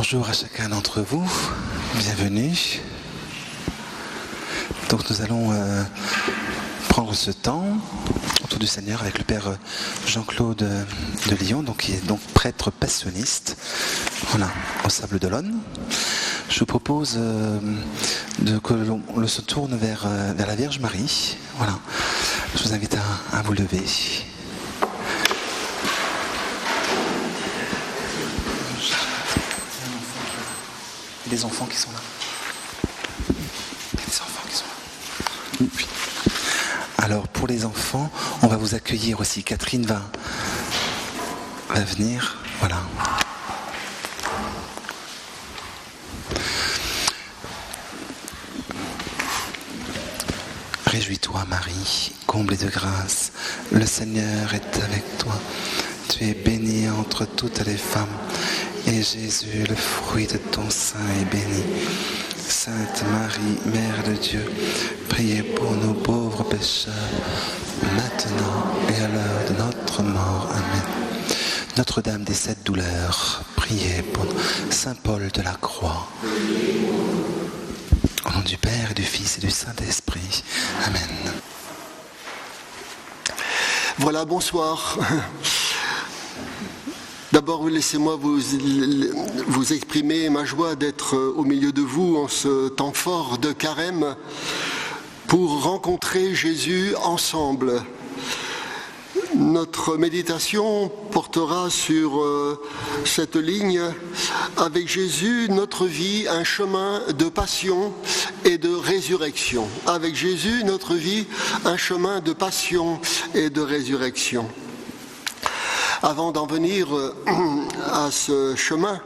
Bonjour à chacun d'entre vous, bienvenue. Donc nous allons prendre ce temps autour du Seigneur avec le Père Jean-Claude de Lyon, qui est donc prêtre passionniste, voilà, au Sable d'Olonne. Je vous propose que l'on se tourne vers la Vierge Marie. Voilà. Je vous invite à vous lever. Il y a des enfants qui sont là. Il y a des enfants qui sont là. Oui. Alors pour les enfants, on va vous accueillir aussi. Catherine va venir. Voilà. Réjouis-toi Marie, comblée de grâce, le Seigneur est avec toi. Tu es bénie entre toutes les femmes, et Jésus, le fruit de ton sein, est béni. Sainte Marie, Mère de Dieu, priez pour nous pauvres pécheurs, maintenant et à l'heure de notre mort. Amen. Notre-Dame des 7 douleurs, priez pour nous. Saint Paul de la Croix. Au nom du Père et du Fils et du Saint-Esprit. Amen. Voilà, bonsoir. D'abord, laissez-moi vous exprimer ma joie d'être au milieu de vous en ce temps fort de carême pour rencontrer Jésus ensemble. Notre méditation portera sur cette ligne « Avec Jésus, notre vie, un chemin de passion et de résurrection ». Avec Jésus, notre vie, un chemin de passion et de résurrection. Avant d'en venir à ce chemin,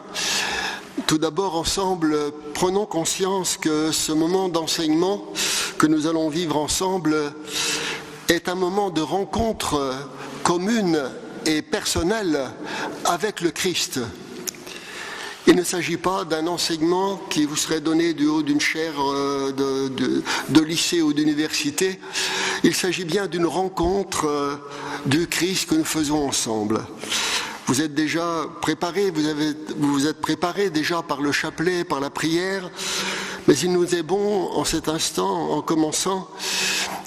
tout d'abord ensemble, prenons conscience que ce moment d'enseignement que nous allons vivre ensemble est un moment de rencontre commune et personnelle avec le Christ. Il ne s'agit pas d'un enseignement qui vous serait donné du haut d'une chaire de lycée ou d'université. Il s'agit bien d'une rencontre du Christ que nous faisons ensemble. Vous êtes déjà préparés, vous vous êtes préparés déjà par le chapelet, par la prière, mais il nous est bon en cet instant, en commençant,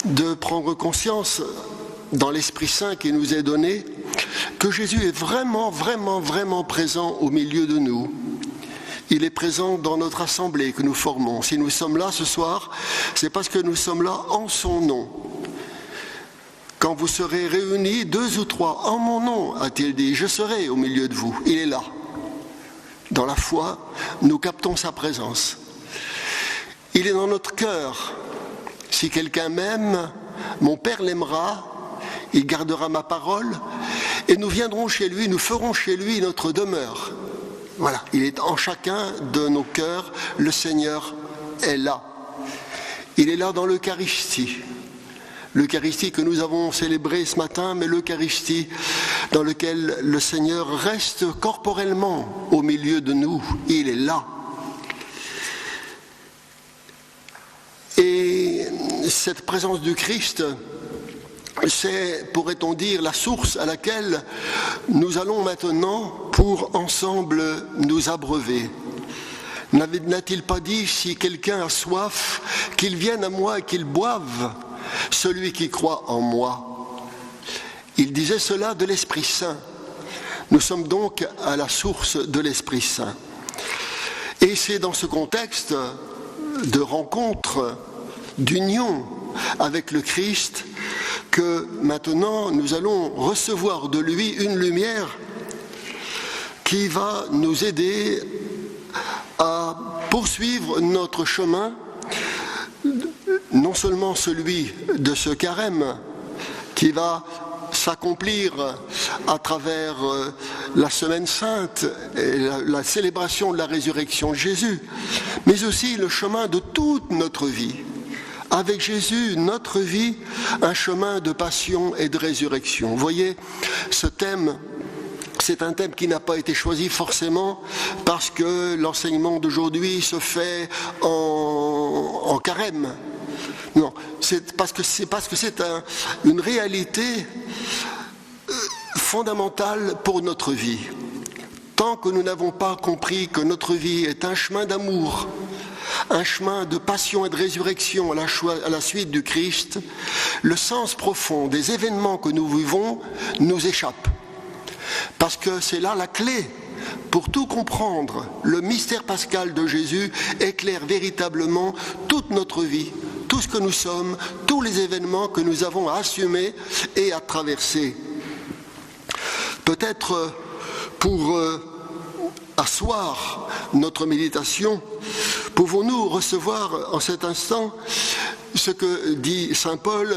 de prendre conscience dans l'Esprit Saint qui nous est donné que Jésus est vraiment, vraiment, vraiment présent au milieu de nous. Il est présent dans notre assemblée que nous formons. Si nous sommes là ce soir, c'est parce que nous sommes là en son nom. Quand vous serez réunis, 2 ou 3, en mon nom, a-t-il dit, je serai au milieu de vous. Il est là. Dans la foi, nous captons sa présence. Il est dans notre cœur. Si quelqu'un m'aime, mon Père l'aimera, il gardera ma parole, et nous viendrons chez lui, nous ferons chez lui notre demeure. Voilà, il est en chacun de nos cœurs, le Seigneur est là. Il est là dans l'Eucharistie. L'Eucharistie que nous avons célébrée ce matin, mais l'Eucharistie dans laquelle le Seigneur reste corporellement au milieu de nous. Il est là. Et cette présence du Christ, c'est, pourrait-on dire, la source à laquelle nous allons maintenant pour ensemble nous abreuver. N'a-t-il pas dit, si quelqu'un a soif, qu'il vienne à moi et qu'il boive, celui qui croit en moi. Il disait cela de l'Esprit Saint. Nous sommes donc à la source de l'Esprit Saint. Et c'est dans ce contexte de rencontre, d'union avec le Christ, que maintenant nous allons recevoir de lui une lumière qui va nous aider à poursuivre notre chemin, non seulement celui de ce carême qui va s'accomplir à travers la Semaine Sainte et la célébration de la résurrection de Jésus, mais aussi le chemin de toute notre vie. Avec Jésus, notre vie, un chemin de passion et de résurrection. Vous voyez, ce thème, c'est un thème qui n'a pas été choisi forcément parce que l'enseignement d'aujourd'hui se fait en carême. Non, c'est parce que c'est une réalité fondamentale pour notre vie. tant que nous n'avons pas compris que notre vie est un chemin d'amour, un chemin de passion et de résurrection à la suite du Christ, le sens profond des événements que nous vivons nous échappe. Parce que c'est là la clé pour tout comprendre. Le mystère pascal de Jésus éclaire véritablement toute notre vie, tout ce que nous sommes, tous les événements que nous avons à assumer et à traverser. Peut-être pour asseoir notre méditation, pouvons-nous recevoir en cet instant ce que dit saint Paul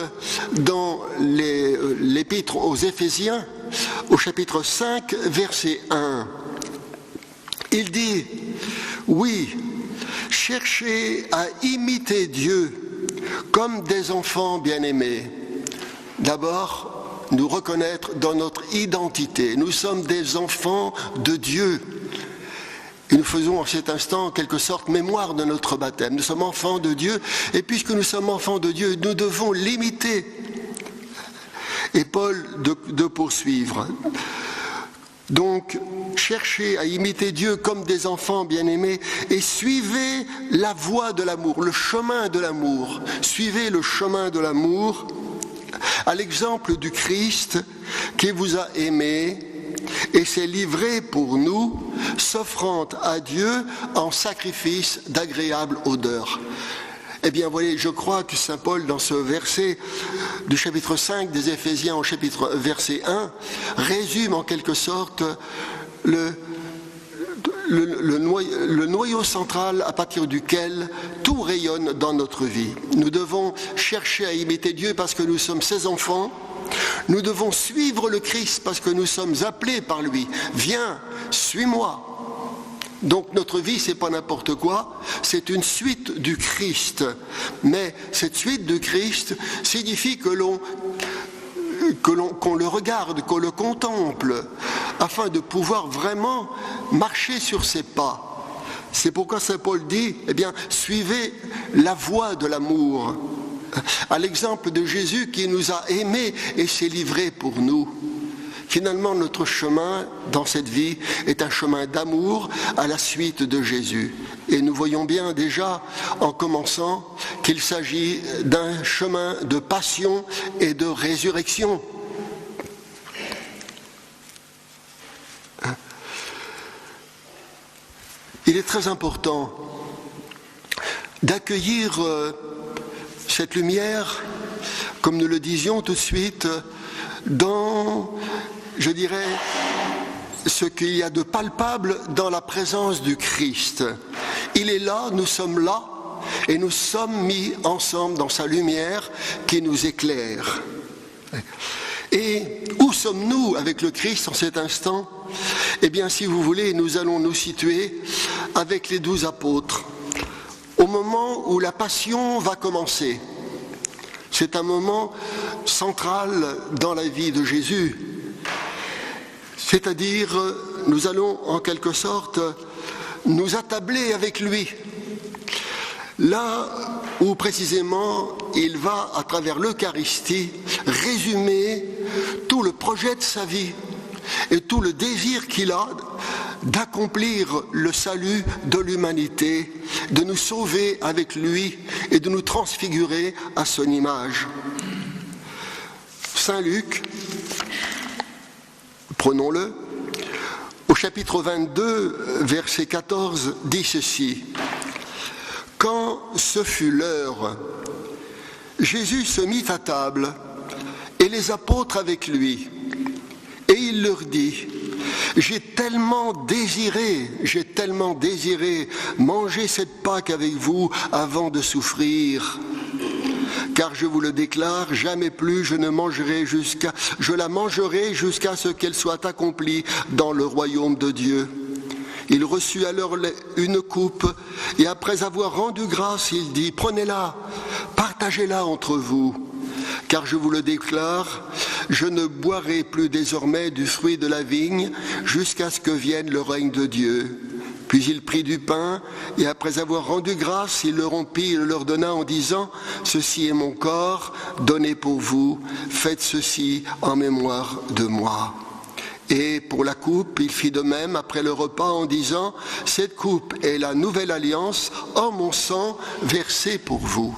dans l'épître aux Éphésiens, au chapitre 5, verset 1. Il dit, oui, cherchez à imiter Dieu comme des enfants bien-aimés. D'abord, nous reconnaître dans notre identité. Nous sommes des enfants de Dieu. Et nous faisons en cet instant, en quelque sorte, mémoire de notre baptême. Nous sommes enfants de Dieu, et puisque nous sommes enfants de Dieu, nous devons l'imiter. Et Paul de poursuivre. Donc, cherchez à imiter Dieu comme des enfants bien-aimés et suivez la voie de l'amour, le chemin de l'amour. Suivez le chemin de l'amour à l'exemple du Christ qui vous a aimés et s'est livré pour nous, s'offrant à Dieu en sacrifice d'agréable odeur. Eh bien, voyez, je crois que saint Paul, dans ce verset du chapitre 5 des Éphésiens au chapitre verset 1, résume en quelque sorte le noyau central à partir duquel tout rayonne dans notre vie. Nous devons chercher à imiter Dieu parce que nous sommes ses enfants. Nous devons suivre le Christ parce que nous sommes appelés par lui. Viens, suis-moi. Donc notre vie, c'est pas n'importe quoi, c'est une suite du Christ. Mais cette suite du Christ signifie qu'on le regarde, qu'on le contemple, afin de pouvoir vraiment marcher sur ses pas. C'est pourquoi saint Paul dit, eh bien, suivez la voie de l'amour, à l'exemple de Jésus qui nous a aimés et s'est livré pour nous. Finalement, notre chemin dans cette vie est un chemin d'amour à la suite de Jésus. Et nous voyons bien déjà, en commençant, qu'il s'agit d'un chemin de passion et de résurrection. Il est très important d'accueillir cette lumière, comme nous le disions tout de suite, dans, je dirais, ce qu'il y a de palpable dans la présence du Christ. Il est là, nous sommes là, et nous sommes mis ensemble dans sa lumière qui nous éclaire. Et où sommes-nous avec le Christ en cet instant ? Eh bien, si vous voulez, nous allons nous situer avec les 12 apôtres, au moment où la passion va commencer. C'est un moment central dans la vie de Jésus. C'est-à-dire, nous allons en quelque sorte nous attabler avec lui. Là où précisément il va, à travers l'Eucharistie, résumer tout le projet de sa vie et tout le désir qu'il a d'accomplir le salut de l'humanité, de nous sauver avec lui et de nous transfigurer à son image. Saint Luc, prenons-le, au chapitre 22, verset 14, dit ceci. Quand ce fut l'heure, Jésus se mit à table et les apôtres avec lui. Et il leur dit, j'ai tellement désiré manger cette Pâque avec vous avant de souffrir. Car je vous le déclare, jamais plus je la mangerai jusqu'à ce qu'elle soit accomplie dans le royaume de Dieu. Il reçut alors une coupe, et après avoir rendu grâce, il dit, prenez-la, partagez-la entre vous. Car je vous le déclare, je ne boirai plus désormais du fruit de la vigne jusqu'à ce que vienne le règne de Dieu. Puis il prit du pain, et après avoir rendu grâce, il le rompit et le leur donna en disant, ceci est mon corps, donné pour vous, faites ceci en mémoire de moi. Et pour la coupe, il fit de même après le repas en disant « Cette coupe est la nouvelle alliance en mon sang versé pour vous. »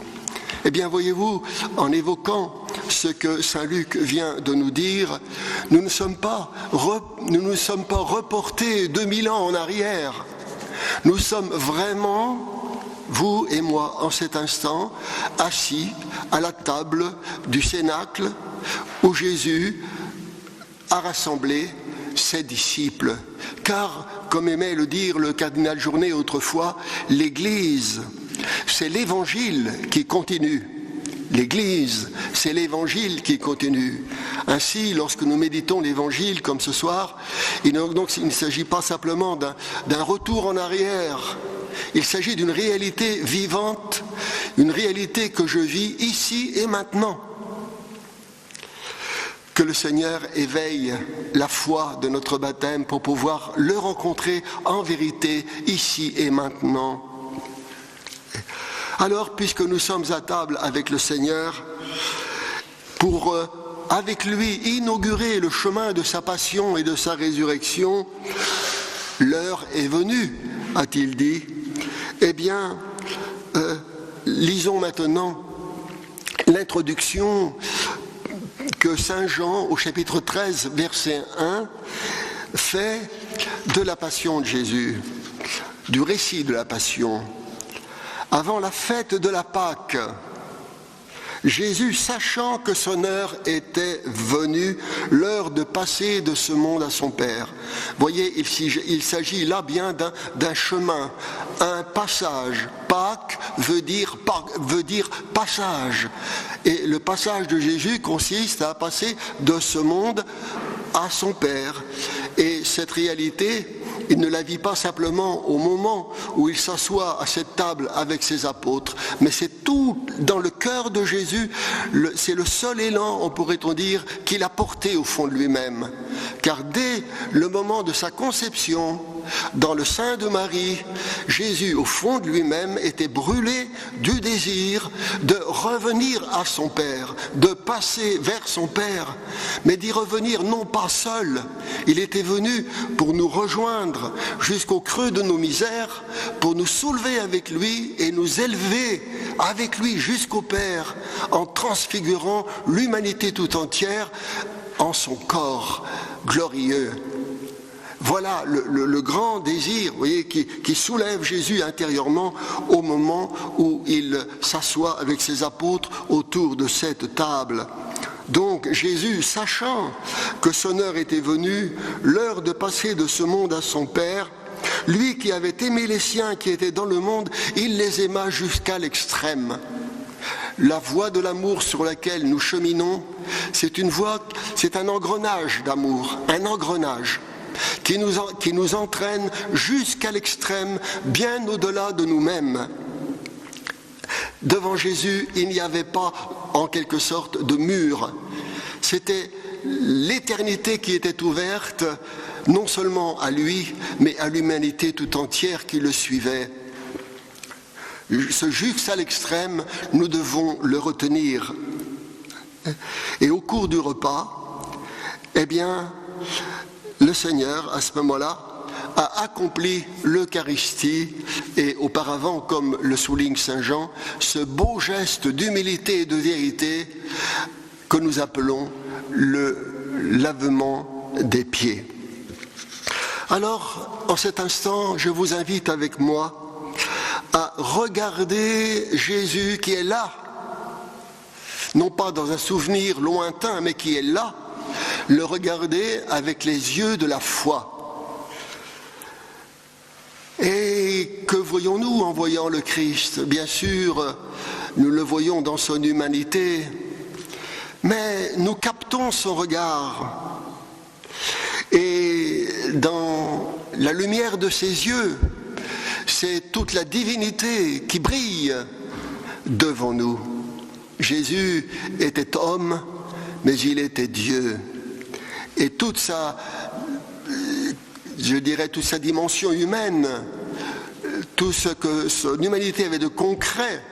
Eh bien, voyez-vous, en évoquant ce que saint Luc vient de nous dire, nous ne sommes pas reportés 2000 ans en arrière. Nous sommes vraiment, vous et moi, en cet instant, assis à la table du Cénacle où Jésus a rassemblé ses disciples. Car, comme aimait le dire le cardinal Journet autrefois, l'Église, c'est l'Évangile qui continue. L'Église, c'est l'Évangile qui continue. Ainsi, lorsque nous méditons l'Évangile comme ce soir, il ne s'agit pas simplement d'un retour en arrière. Il s'agit d'une réalité vivante, une réalité que je vis ici et maintenant. Que le Seigneur éveille la foi de notre baptême pour pouvoir le rencontrer en vérité ici et maintenant. Alors, puisque nous sommes à table avec le Seigneur, pour avec lui inaugurer le chemin de sa passion et de sa résurrection, l'heure est venue, a-t-il dit. Eh bien, lisons maintenant l'introduction que saint Jean, au chapitre 13, verset 1, fait de la passion de Jésus, du récit de la passion. Avant la fête de la Pâque, Jésus, sachant que son heure était venue, l'heure de passer de ce monde à son Père. Voyez, il s'agit là bien d'un chemin, un passage. Pâques veut dire passage. Et le passage de Jésus consiste à passer de ce monde à son Père. Et cette réalité, il ne la vit pas simplement au moment où il s'assoit à cette table avec ses apôtres, mais c'est tout dans le cœur de Jésus, c'est le seul élan, on pourrait-on dire, qu'il a porté au fond de lui-même. Car dès le moment de sa conception, dans le sein de Marie, Jésus, au fond de lui-même, était brûlé du désir de revenir à son Père, de passer vers son Père, mais d'y revenir non pas seul. Il était venu pour nous rejoindre jusqu'au creux de nos misères, pour nous soulever avec lui et nous élever avec lui jusqu'au Père, en transfigurant l'humanité tout entière en son corps glorieux. Voilà le grand désir, vous voyez, qui soulève Jésus intérieurement au moment où il s'assoit avec ses apôtres autour de cette table. Donc Jésus, sachant que son heure était venue, l'heure de passer de ce monde à son Père, lui qui avait aimé les siens qui étaient dans le monde, il les aima jusqu'à l'extrême. La voie de l'amour sur laquelle nous cheminons, c'est un engrenage d'amour, un engrenage qui nous entraîne jusqu'à l'extrême, bien au-delà de nous-mêmes. Devant Jésus, il n'y avait pas, en quelque sorte, de mur. C'était l'éternité qui était ouverte, non seulement à lui, mais à l'humanité tout entière qui le suivait. Ce jusqu'à l'extrême, nous devons le retenir. Et au cours du repas, eh bien, le Seigneur, à ce moment-là, a accompli l'Eucharistie et auparavant, comme le souligne saint Jean, ce beau geste d'humilité et de vérité que nous appelons le lavement des pieds. Alors, en cet instant, je vous invite avec moi à regarder Jésus qui est là, non pas dans un souvenir lointain, mais qui est là, le regarder avec les yeux de la foi. Et que voyons-nous en voyant le Christ ? Bien sûr, nous le voyons dans son humanité, mais nous captons son regard. Et dans la lumière de ses yeux, c'est toute la divinité qui brille devant nous. Jésus était homme, mais il était Dieu. Et toute sa dimension humaine, tout ce que son humanité avait de concret,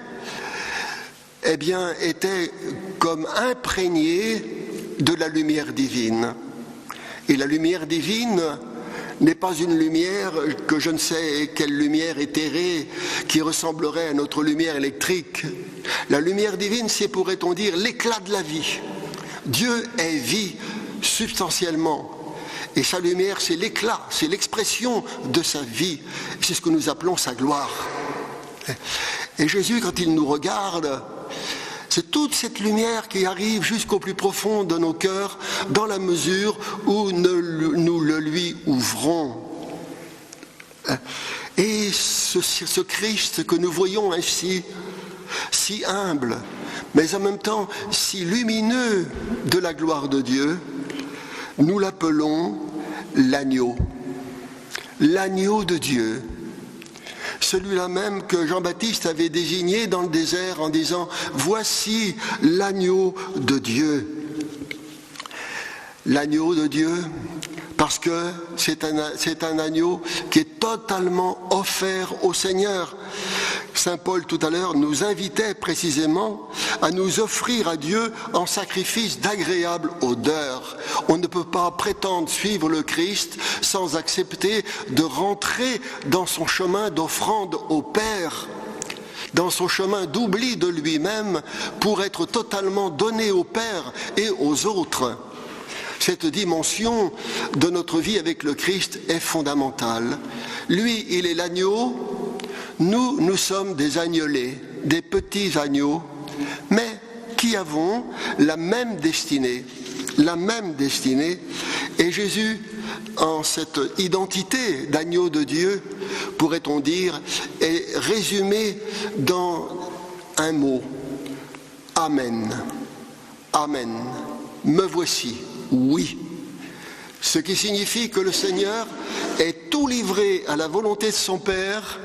eh bien, était comme imprégné de la lumière divine. Et la lumière divine n'est pas une lumière que je ne sais quelle lumière éthérée qui ressemblerait à notre lumière électrique. La lumière divine, c'est, pourrait-on dire, l'éclat de la vie. Dieu est vie substantiellement. Et sa lumière, c'est l'éclat, c'est l'expression de sa vie. C'est ce que nous appelons sa gloire. Et Jésus, quand il nous regarde, c'est toute cette lumière qui arrive jusqu'au plus profond de nos cœurs, dans la mesure où nous le lui ouvrons. Et ce Christ que nous voyons ainsi, si humble, mais en même temps si lumineux de la gloire de Dieu, nous l'appelons l'agneau. L'agneau de Dieu. Celui-là même que Jean-Baptiste avait désigné dans le désert en disant « Voici l'agneau de Dieu ». L'agneau de Dieu, parce que c'est un agneau qui est totalement offert au Seigneur. Saint Paul tout à l'heure nous invitait précisément à nous offrir à Dieu en sacrifice d'agréable odeur. On ne peut pas prétendre suivre le Christ sans accepter de rentrer dans son chemin d'offrande au Père, dans son chemin d'oubli de lui-même pour être totalement donné au Père et aux autres. Cette dimension de notre vie avec le Christ est fondamentale. Lui, il est l'agneau. Nous sommes des agnelés, des petits agneaux, mais qui avons la même destinée. Et Jésus, en cette identité d'agneau de Dieu, pourrait-on dire, est résumé dans un mot. Amen. Amen. Me voici. Oui. Ce qui signifie que le Seigneur est tout livré à la volonté de son Père,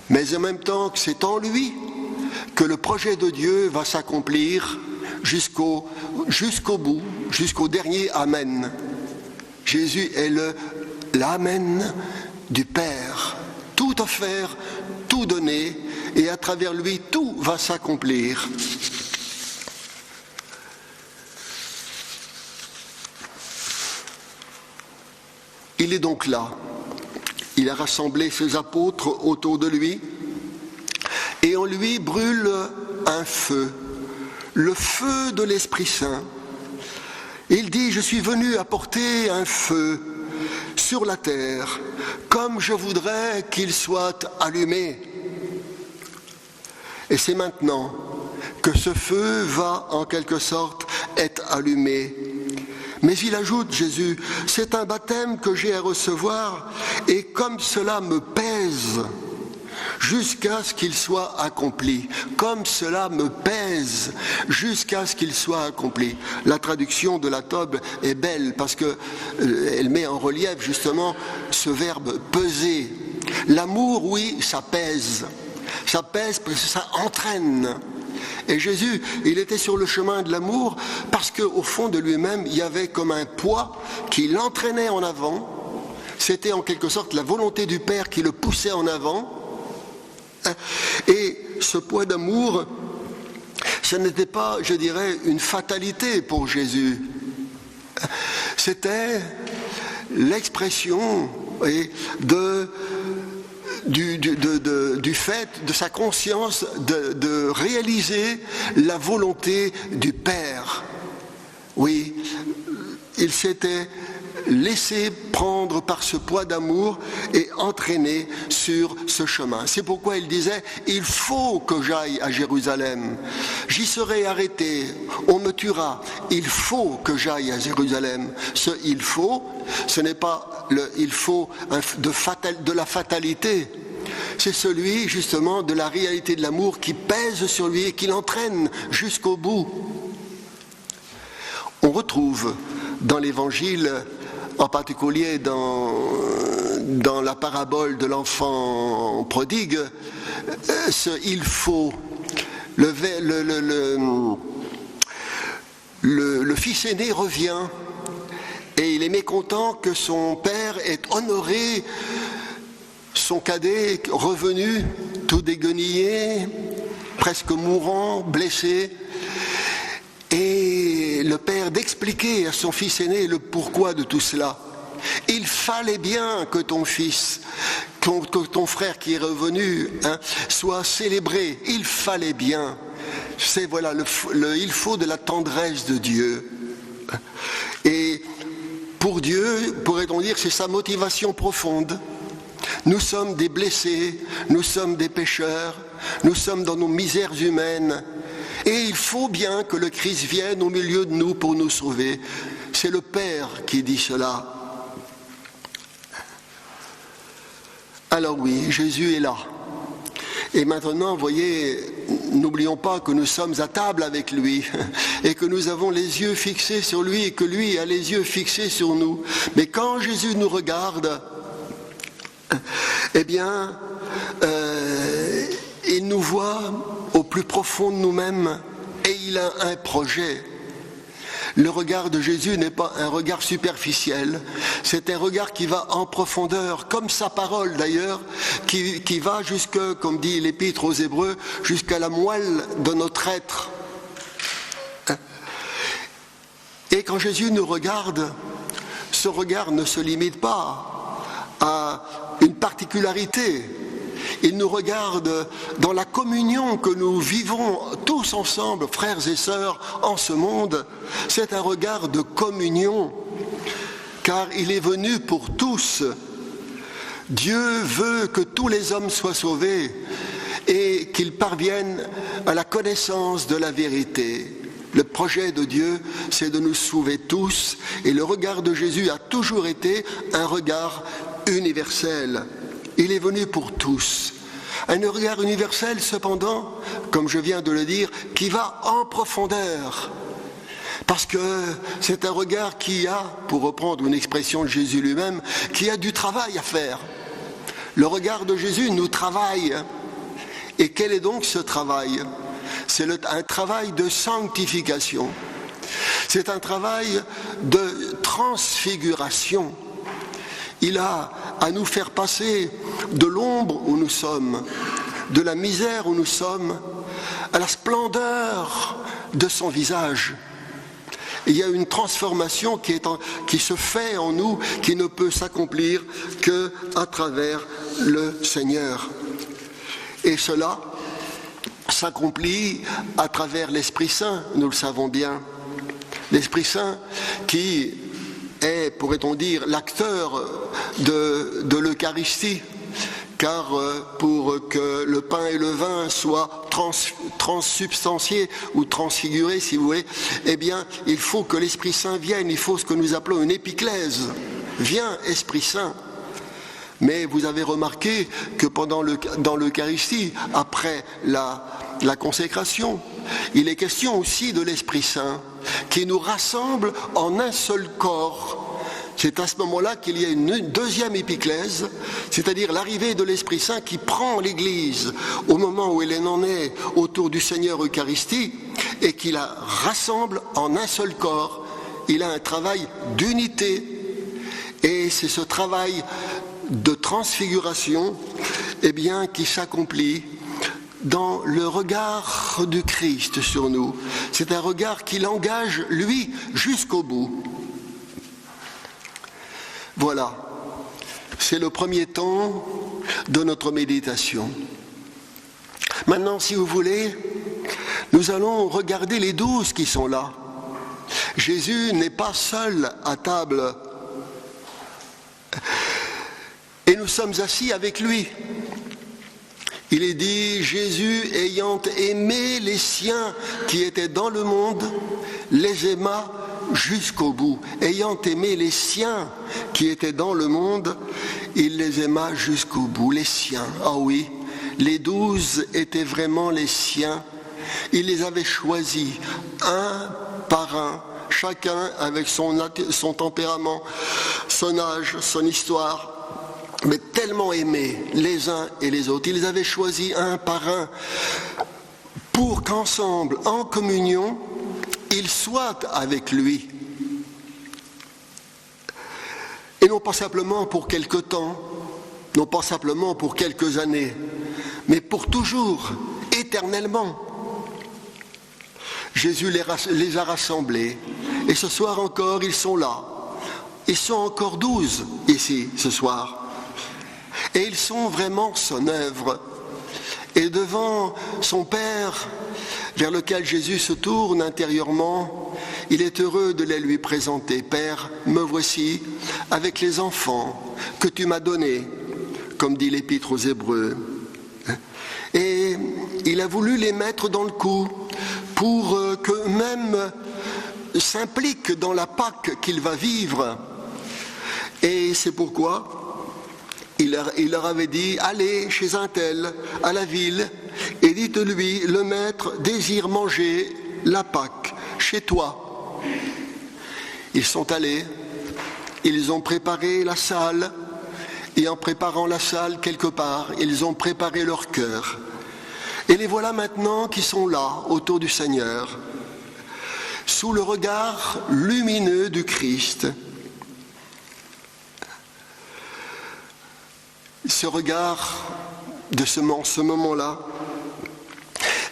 mais en même temps que c'est en lui que le projet de Dieu va s'accomplir jusqu'au bout, jusqu'au dernier Amen. Jésus est l'Amen du Père, tout offert, tout donné, et à travers lui, tout va s'accomplir. Il est donc là. Il a rassemblé ses apôtres autour de lui et en lui brûle un feu, le feu de l'Esprit Saint. Il dit, je suis venu apporter un feu sur la terre, comme je voudrais qu'il soit allumé. Et c'est maintenant que ce feu va en quelque sorte être allumé. Mais il ajoute, Jésus, c'est un baptême que j'ai à recevoir et comme cela me pèse jusqu'à ce qu'il soit accompli. Comme cela me pèse jusqu'à ce qu'il soit accompli. La traduction de la Tobe est belle parce qu'elle met en relief justement ce verbe peser. L'amour, oui, ça pèse. Ça pèse parce que ça entraîne. Et Jésus, il était sur le chemin de l'amour parce qu'au fond de lui-même, il y avait comme un poids qui l'entraînait en avant. C'était en quelque sorte la volonté du Père qui le poussait en avant. Et ce poids d'amour, ce n'était pas, je dirais, une fatalité pour Jésus. C'était l'expression du fait de sa conscience de réaliser la volonté du Père. Oui, il s'était laissé prendre par ce poids d'amour et entraîné sur ce chemin. C'est pourquoi il disait, il faut que j'aille à Jérusalem. J'y serai arrêté, on me tuera. Il faut que j'aille à Jérusalem. Ce il faut, ce n'est pas le il faut de la fatalité. C'est celui justement de la réalité de l'amour qui pèse sur lui et qui l'entraîne jusqu'au bout. On retrouve dans l'Évangile, en particulier dans la parabole de l'enfant prodigue, ce il faut. Le fils aîné revient et il est mécontent que son père ait honoré son cadet revenu, tout déguenillé, presque mourant, blessé. Et le Père d'expliquer à son fils aîné le pourquoi de tout cela. Il fallait bien que ton fils, que ton frère qui est revenu, soit célébré. Il fallait bien. C'est voilà il faut de la tendresse de Dieu. Et pour Dieu, pourrait-on dire, c'est sa motivation profonde. Nous sommes des blessés, nous sommes des pécheurs, nous sommes dans nos misères humaines. Et il faut bien que le Christ vienne au milieu de nous pour nous sauver. C'est le Père qui dit cela. Alors oui, Jésus est là. Et maintenant, vous voyez, n'oublions pas que nous sommes à table avec lui et que nous avons les yeux fixés sur lui et que lui a les yeux fixés sur nous. Mais quand Jésus nous regarde, eh bien, il nous voit au plus profond de nous-mêmes et il a un projet. Le regard de Jésus n'est pas un regard superficiel, c'est un regard qui va en profondeur, comme sa parole d'ailleurs, qui va jusque, comme dit l'Épître aux Hébreux, jusqu'à la moelle de notre être. Et quand Jésus nous regarde, ce regard ne se limite pas à une particularité. Il nous regarde dans la communion que nous vivons tous ensemble, frères et sœurs, en ce monde. C'est un regard de communion, car il est venu pour tous. Dieu veut que tous les hommes soient sauvés et qu'ils parviennent à la connaissance de la vérité. Le projet de Dieu, c'est de nous sauver tous, et le regard de Jésus a toujours été un regard universel. Il est venu pour tous. Un regard universel, cependant, comme je viens de le dire, qui va en profondeur. Parce que c'est un regard qui a, pour reprendre une expression de Jésus lui-même, qui a du travail à faire. Le regard de Jésus nous travaille. Et quel est donc ce travail ? C'est un travail de sanctification. C'est un travail de transfiguration. Il a à nous faire passer de l'ombre où nous sommes, de la misère où nous sommes, à la splendeur de son visage. Il y a une transformation qui se fait en nous, qui ne peut s'accomplir qu'à travers le Seigneur. Et cela s'accomplit à travers l'Esprit Saint, nous le savons bien. L'Esprit Saint qui est, pourrait-on dire, l'acteur de l'Eucharistie, car pour que le pain et le vin soient transsubstantiés ou transfigurés, si vous voulez, eh bien, il faut que l'Esprit Saint vienne, il faut ce que nous appelons une épiclèse. Viens, Esprit Saint. Mais vous avez remarqué que dans l'Eucharistie, après la consécration, il est question aussi de l'Esprit Saint, qui nous rassemble en un seul corps. C'est à ce moment-là qu'il y a une deuxième épiclèse, c'est-à-dire l'arrivée de l'Esprit Saint qui prend l'Église au moment où elle en est autour du Seigneur Eucharistie et qui la rassemble en un seul corps. Il a un travail d'unité et c'est ce travail de transfiguration qui s'accomplit dans le regard du Christ sur nous. C'est un regard qui l'engage, lui, jusqu'au bout. Voilà, c'est le premier temps de notre méditation. Maintenant, si vous voulez, nous allons regarder les 12 qui sont là. Jésus n'est pas seul à table. Et nous sommes assis avec lui. Il est dit, Jésus ayant aimé les siens qui étaient dans le monde, les aima jusqu'au bout. Ayant aimé les siens qui étaient dans le monde, il les aima jusqu'au bout. Les siens, ah oui, les 12 étaient vraiment les siens. Il les avait choisis, un par un, chacun avec son tempérament, son âge, son histoire, mais tellement aimés les uns et les autres. Il les avait choisis un par un pour qu'ensemble, en communion, ils soient avec lui. Et non pas simplement pour quelque temps, non pas simplement pour quelques années, mais pour toujours, éternellement. Jésus les a rassemblés. Et ce soir encore, ils sont là. Ils sont encore 12 ici, ce soir. Et ils sont vraiment son œuvre. Et devant son Père, vers lequel Jésus se tourne intérieurement, il est heureux de les lui présenter. Père, me voici avec les enfants que tu m'as donnés, comme dit l'Épître aux Hébreux. Et il a voulu les mettre dans le coup pour qu'eux-mêmes s'impliquent dans la Pâque qu'il va vivre. Et c'est pourquoi il leur avait dit, allez chez un tel, à la ville, et dites-lui, le maître désire manger la Pâque chez toi. Ils sont allés, ils ont préparé la salle, et en préparant la salle quelque part, ils ont préparé leur cœur. Et les voilà maintenant qui sont là, autour du Seigneur, sous le regard lumineux du Christ. Ce regard de ce moment-là,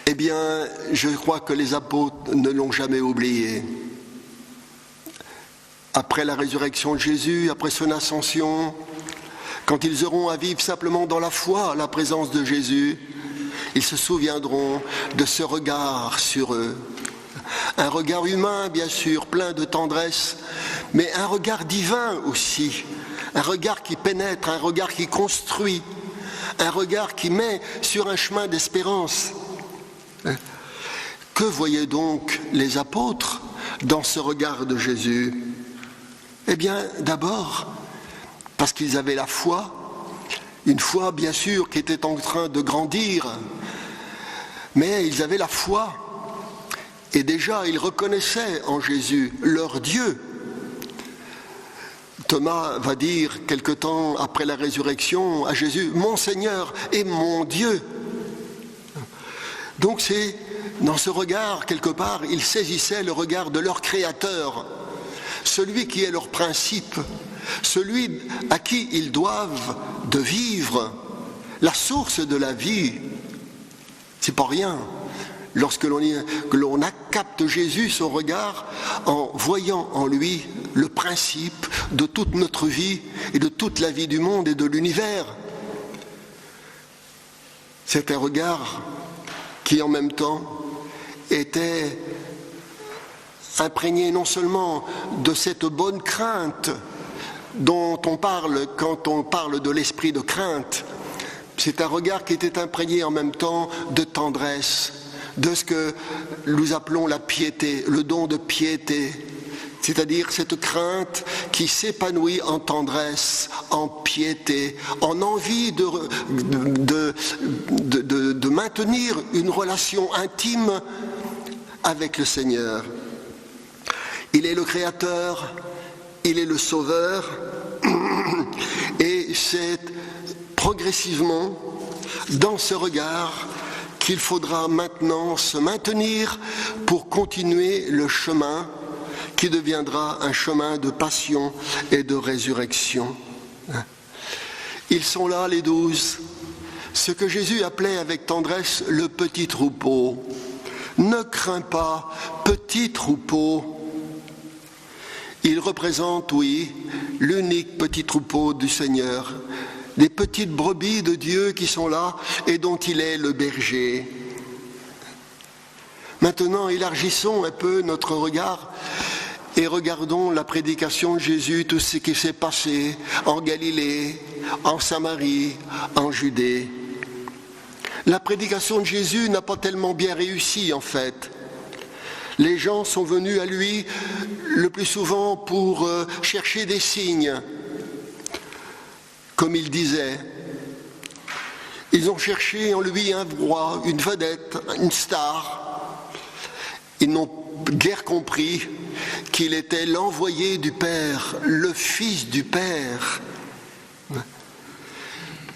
eh bien, je crois que les apôtres ne l'ont jamais oublié. Après la résurrection de Jésus, après son ascension, quand ils auront à vivre simplement dans la foi la présence de Jésus, ils se souviendront de ce regard sur eux. Un regard humain, bien sûr, plein de tendresse, mais un regard divin aussi. Un regard qui pénètre, un regard qui construit, un regard qui met sur un chemin d'espérance. Que voyaient donc les apôtres dans ce regard de Jésus ? Eh bien, d'abord, parce qu'ils avaient la foi, une foi bien sûr qui était en train de grandir, mais ils avaient la foi, et déjà ils reconnaissaient en Jésus leur Dieu. Thomas va dire quelque temps après la résurrection à Jésus, mon Seigneur et mon Dieu. Donc c'est dans ce regard, quelque part, ils saisissaient le regard de leur Créateur, celui qui est leur principe, celui à qui ils doivent de vivre, la source de la vie. C'est pas rien. Lorsque l'on capte Jésus, son regard, en voyant en lui le principe de toute notre vie et de toute la vie du monde et de l'univers. C'est un regard qui en même temps était imprégné non seulement de cette bonne crainte dont on parle quand on parle de l'esprit de crainte, c'est un regard qui était imprégné en même temps de tendresse, de ce que nous appelons la piété, le don de piété, c'est-à-dire cette crainte qui s'épanouit en tendresse, en piété, en envie de maintenir une relation intime avec le Seigneur. Il est le Créateur, il est le Sauveur, et c'est progressivement dans ce regard qu'il faudra maintenant se maintenir pour continuer le chemin qui deviendra un chemin de passion et de résurrection. Ils sont là, les 12, ce que Jésus appelait avec tendresse le petit troupeau. Ne crains pas, petit troupeau. Il représente, oui, l'unique petit troupeau du Seigneur, les petites brebis de Dieu qui sont là et dont il est le berger. Maintenant, élargissons un peu notre regard et regardons la prédication de Jésus, tout ce qui s'est passé en Galilée, en Samarie, en Judée. La prédication de Jésus n'a pas tellement bien réussi en fait. Les gens sont venus à lui le plus souvent pour chercher des signes. Comme il disait, ils ont cherché en lui un roi, une vedette, une star. Ils n'ont guère compris qu'il était l'envoyé du Père, le Fils du Père.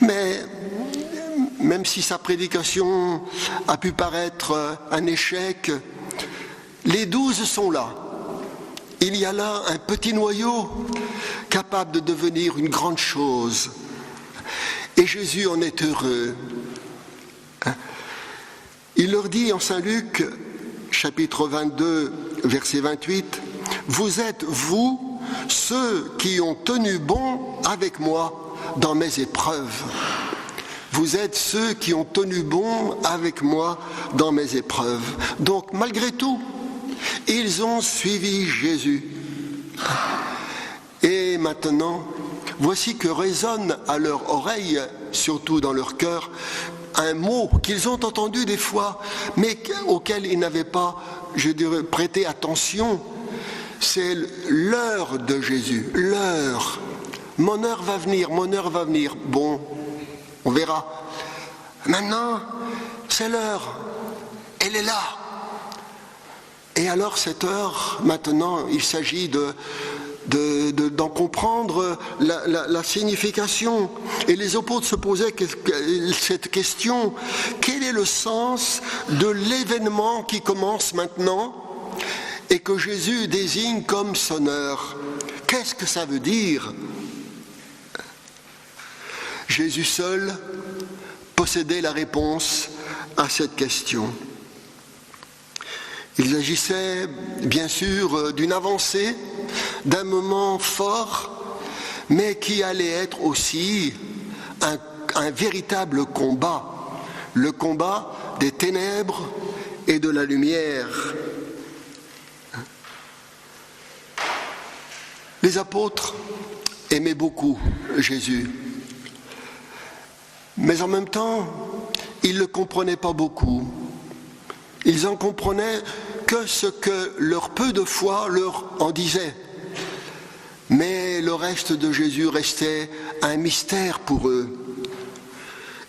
Mais même si sa prédication a pu paraître un échec, les 12 sont là. Il y a là un petit noyau capable de devenir une grande chose. Et Jésus en est heureux. Il leur dit en Saint Luc, chapitre 22, verset 28, « Vous êtes, vous, ceux qui ont tenu bon avec moi dans mes épreuves. » Vous êtes ceux qui ont tenu bon avec moi dans mes épreuves. Donc, malgré tout, ils ont suivi Jésus. Et maintenant, voici que résonne à leur oreille, surtout dans leur cœur, un mot qu'ils ont entendu des fois, mais auquel ils n'avaient pas, je dirais, prêté attention. C'est l'heure de Jésus, l'heure. Mon heure va venir, mon heure va venir. Bon, on verra. Maintenant, c'est l'heure. Elle est là. Et alors cette heure, maintenant, il s'agit d'en comprendre la signification. Et les apôtres se posaient cette question: quel est le sens de l'événement qui commence maintenant et que Jésus désigne comme son heure? Qu'est-ce que ça veut dire? Jésus seul possédait la réponse à cette question. Il s'agissait bien sûr d'une avancée, d'un moment fort, mais qui allait être aussi un véritable combat, le combat des ténèbres et de la lumière. Les apôtres aimaient beaucoup Jésus, mais en même temps, ils ne le comprenaient pas beaucoup. Ils en comprenaient que ce que leur peu de foi leur en disait. Mais le reste de Jésus restait un mystère pour eux.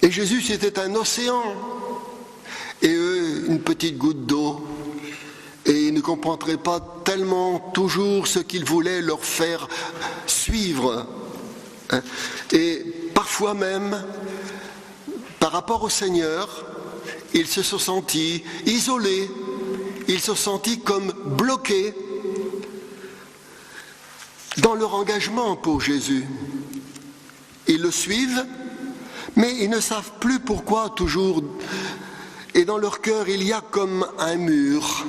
Et Jésus, c'était un océan, et eux, une petite goutte d'eau. Et ils ne comprendraient pas tellement toujours ce qu'il voulait leur faire suivre. Et parfois même, par rapport au Seigneur, ils se sont sentis isolés, ils se sont sentis comme bloqués dans leur engagement pour Jésus. Ils le suivent, mais ils ne savent plus pourquoi toujours. Et dans leur cœur, il y a comme un mur.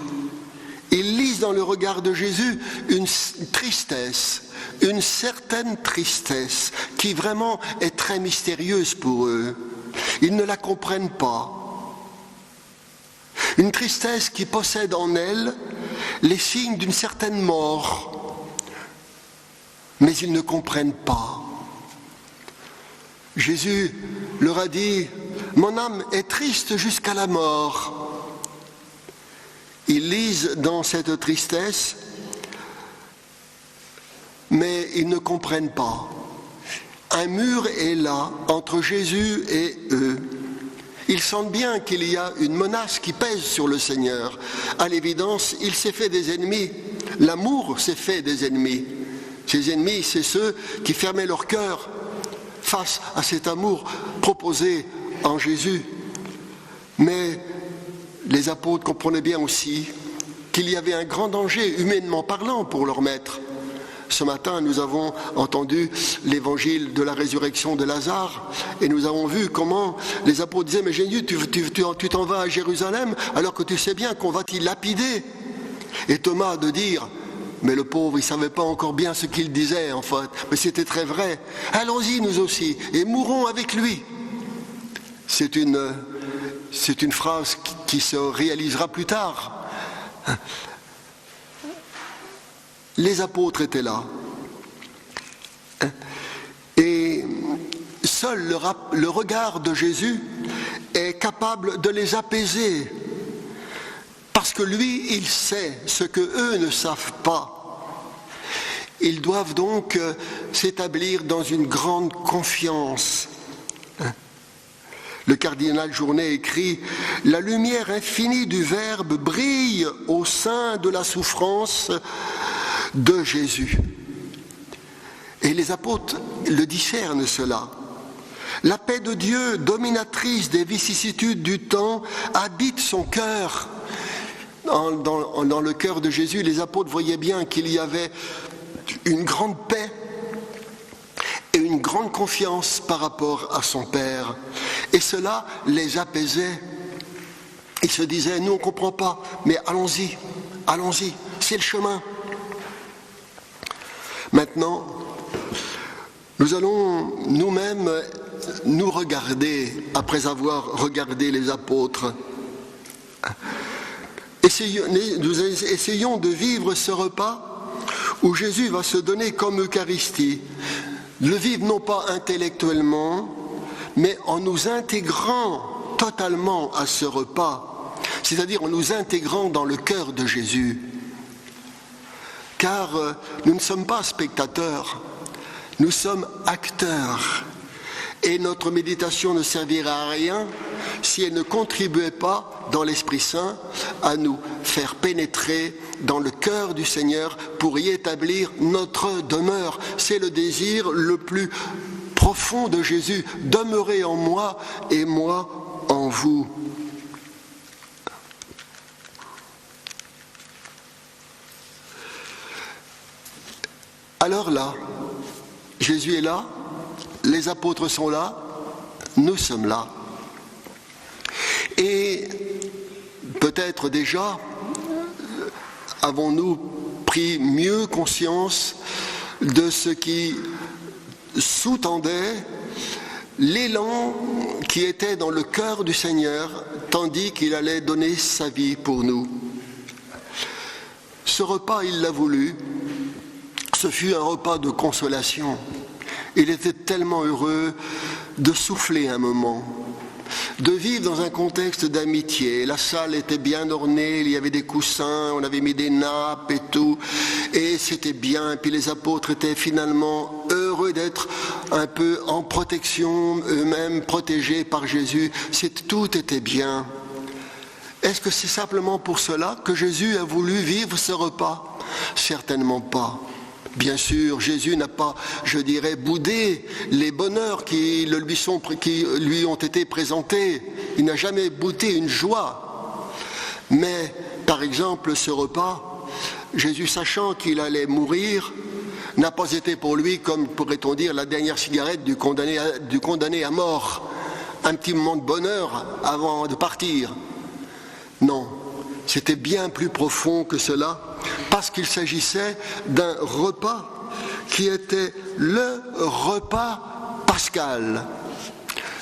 Ils lisent dans le regard de Jésus une tristesse, une certaine tristesse qui vraiment est très mystérieuse pour eux. Ils ne la comprennent pas. Une tristesse qui possède en elle les signes d'une certaine mort, mais ils ne comprennent pas. Jésus leur a dit: « Mon âme est triste jusqu'à la mort. » Ils lisent dans cette tristesse, mais ils ne comprennent pas. Un mur est là entre Jésus et eux. Ils sentent bien qu'il y a une menace qui pèse sur le Seigneur. À l'évidence, il s'est fait des ennemis. L'amour s'est fait des ennemis. Ces ennemis, c'est ceux qui fermaient leur cœur face à cet amour proposé en Jésus. Mais les apôtres comprenaient bien aussi qu'il y avait un grand danger, humainement parlant, pour leur maître. Ce matin, nous avons entendu l'évangile de la résurrection de Lazare et nous avons vu comment les apôtres disaient: « Mais Jésus, tu t'en vas à Jérusalem alors que tu sais bien qu'on va t'y lapider. » Et Thomas de dire: « Mais le pauvre, il ne savait pas encore bien ce qu'il disait en fait, mais c'était très vrai. Allons-y nous aussi et mourons avec lui. » C'est une phrase qui se réalisera plus tard. Les apôtres étaient là. Et seul le regard de Jésus est capable de les apaiser. Parce que lui, il sait ce que eux ne savent pas. Ils doivent donc s'établir dans une grande confiance. Le cardinal Journet écrit: « La lumière infinie du Verbe brille au sein de la souffrance de Jésus. » Et les apôtres le discernent cela. La paix de Dieu, dominatrice des vicissitudes du temps, habite son cœur. Dans le cœur de Jésus, les apôtres voyaient bien qu'il y avait une grande paix et une grande confiance par rapport à son Père. Et cela les apaisait. Ils se disaient, nous on ne comprend pas, mais allons-y, c'est le chemin. Maintenant, nous allons nous-mêmes nous regarder, après avoir regardé les apôtres. Nous essayons de vivre ce repas où Jésus va se donner comme Eucharistie. Le vivre non pas intellectuellement, mais en nous intégrant totalement à ce repas, c'est-à-dire en nous intégrant dans le cœur de Jésus. Car nous ne sommes pas spectateurs, nous sommes acteurs. Et notre méditation ne servira à rien si elle ne contribuait pas, dans l'Esprit Saint, à nous faire pénétrer dans le cœur du Seigneur pour y établir notre demeure. C'est le désir le plus profond de Jésus, demeurez en moi et moi en vous. Alors là, Jésus est là, les apôtres sont là, nous sommes là. Et peut-être déjà avons-nous pris mieux conscience de ce qui sous-tendait l'élan qui était dans le cœur du Seigneur, tandis qu'il allait donner sa vie pour nous. Ce repas, il l'a voulu. Ce fut un repas de consolation. Il était tellement heureux de souffler un moment, de vivre dans un contexte d'amitié. La salle était bien ornée, il y avait des coussins, on avait mis des nappes et tout, et c'était bien. Et puis les apôtres étaient finalement heureux d'être un peu en protection, eux-mêmes protégés par Jésus. Tout était bien. Est-ce que c'est simplement pour cela que Jésus a voulu vivre ce repas ? Certainement pas. Bien sûr, Jésus n'a pas, boudé les bonheurs qui lui ont été présentés. Il n'a jamais boudé une joie. Mais, par exemple, ce repas, Jésus, sachant qu'il allait mourir, n'a pas été pour lui, comme pourrait-on dire, la dernière cigarette du condamné à mort. Un petit moment de bonheur avant de partir. Non, c'était bien plus profond que cela. Parce qu'il s'agissait d'un repas qui était le repas pascal.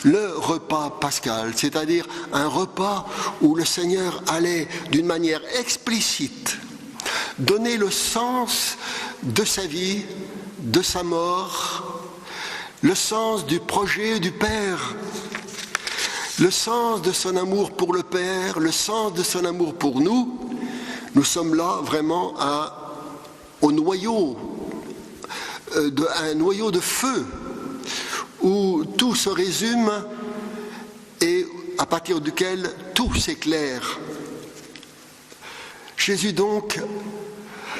Le repas pascal, c'est-à-dire un repas où le Seigneur allait d'une manière explicite donner le sens de sa vie, de sa mort, le sens du projet du Père, le sens de son amour pour le Père, le sens de son amour pour nous. Nous sommes là vraiment au noyau, un noyau de feu, où tout se résume et à partir duquel tout s'éclaire. Jésus donc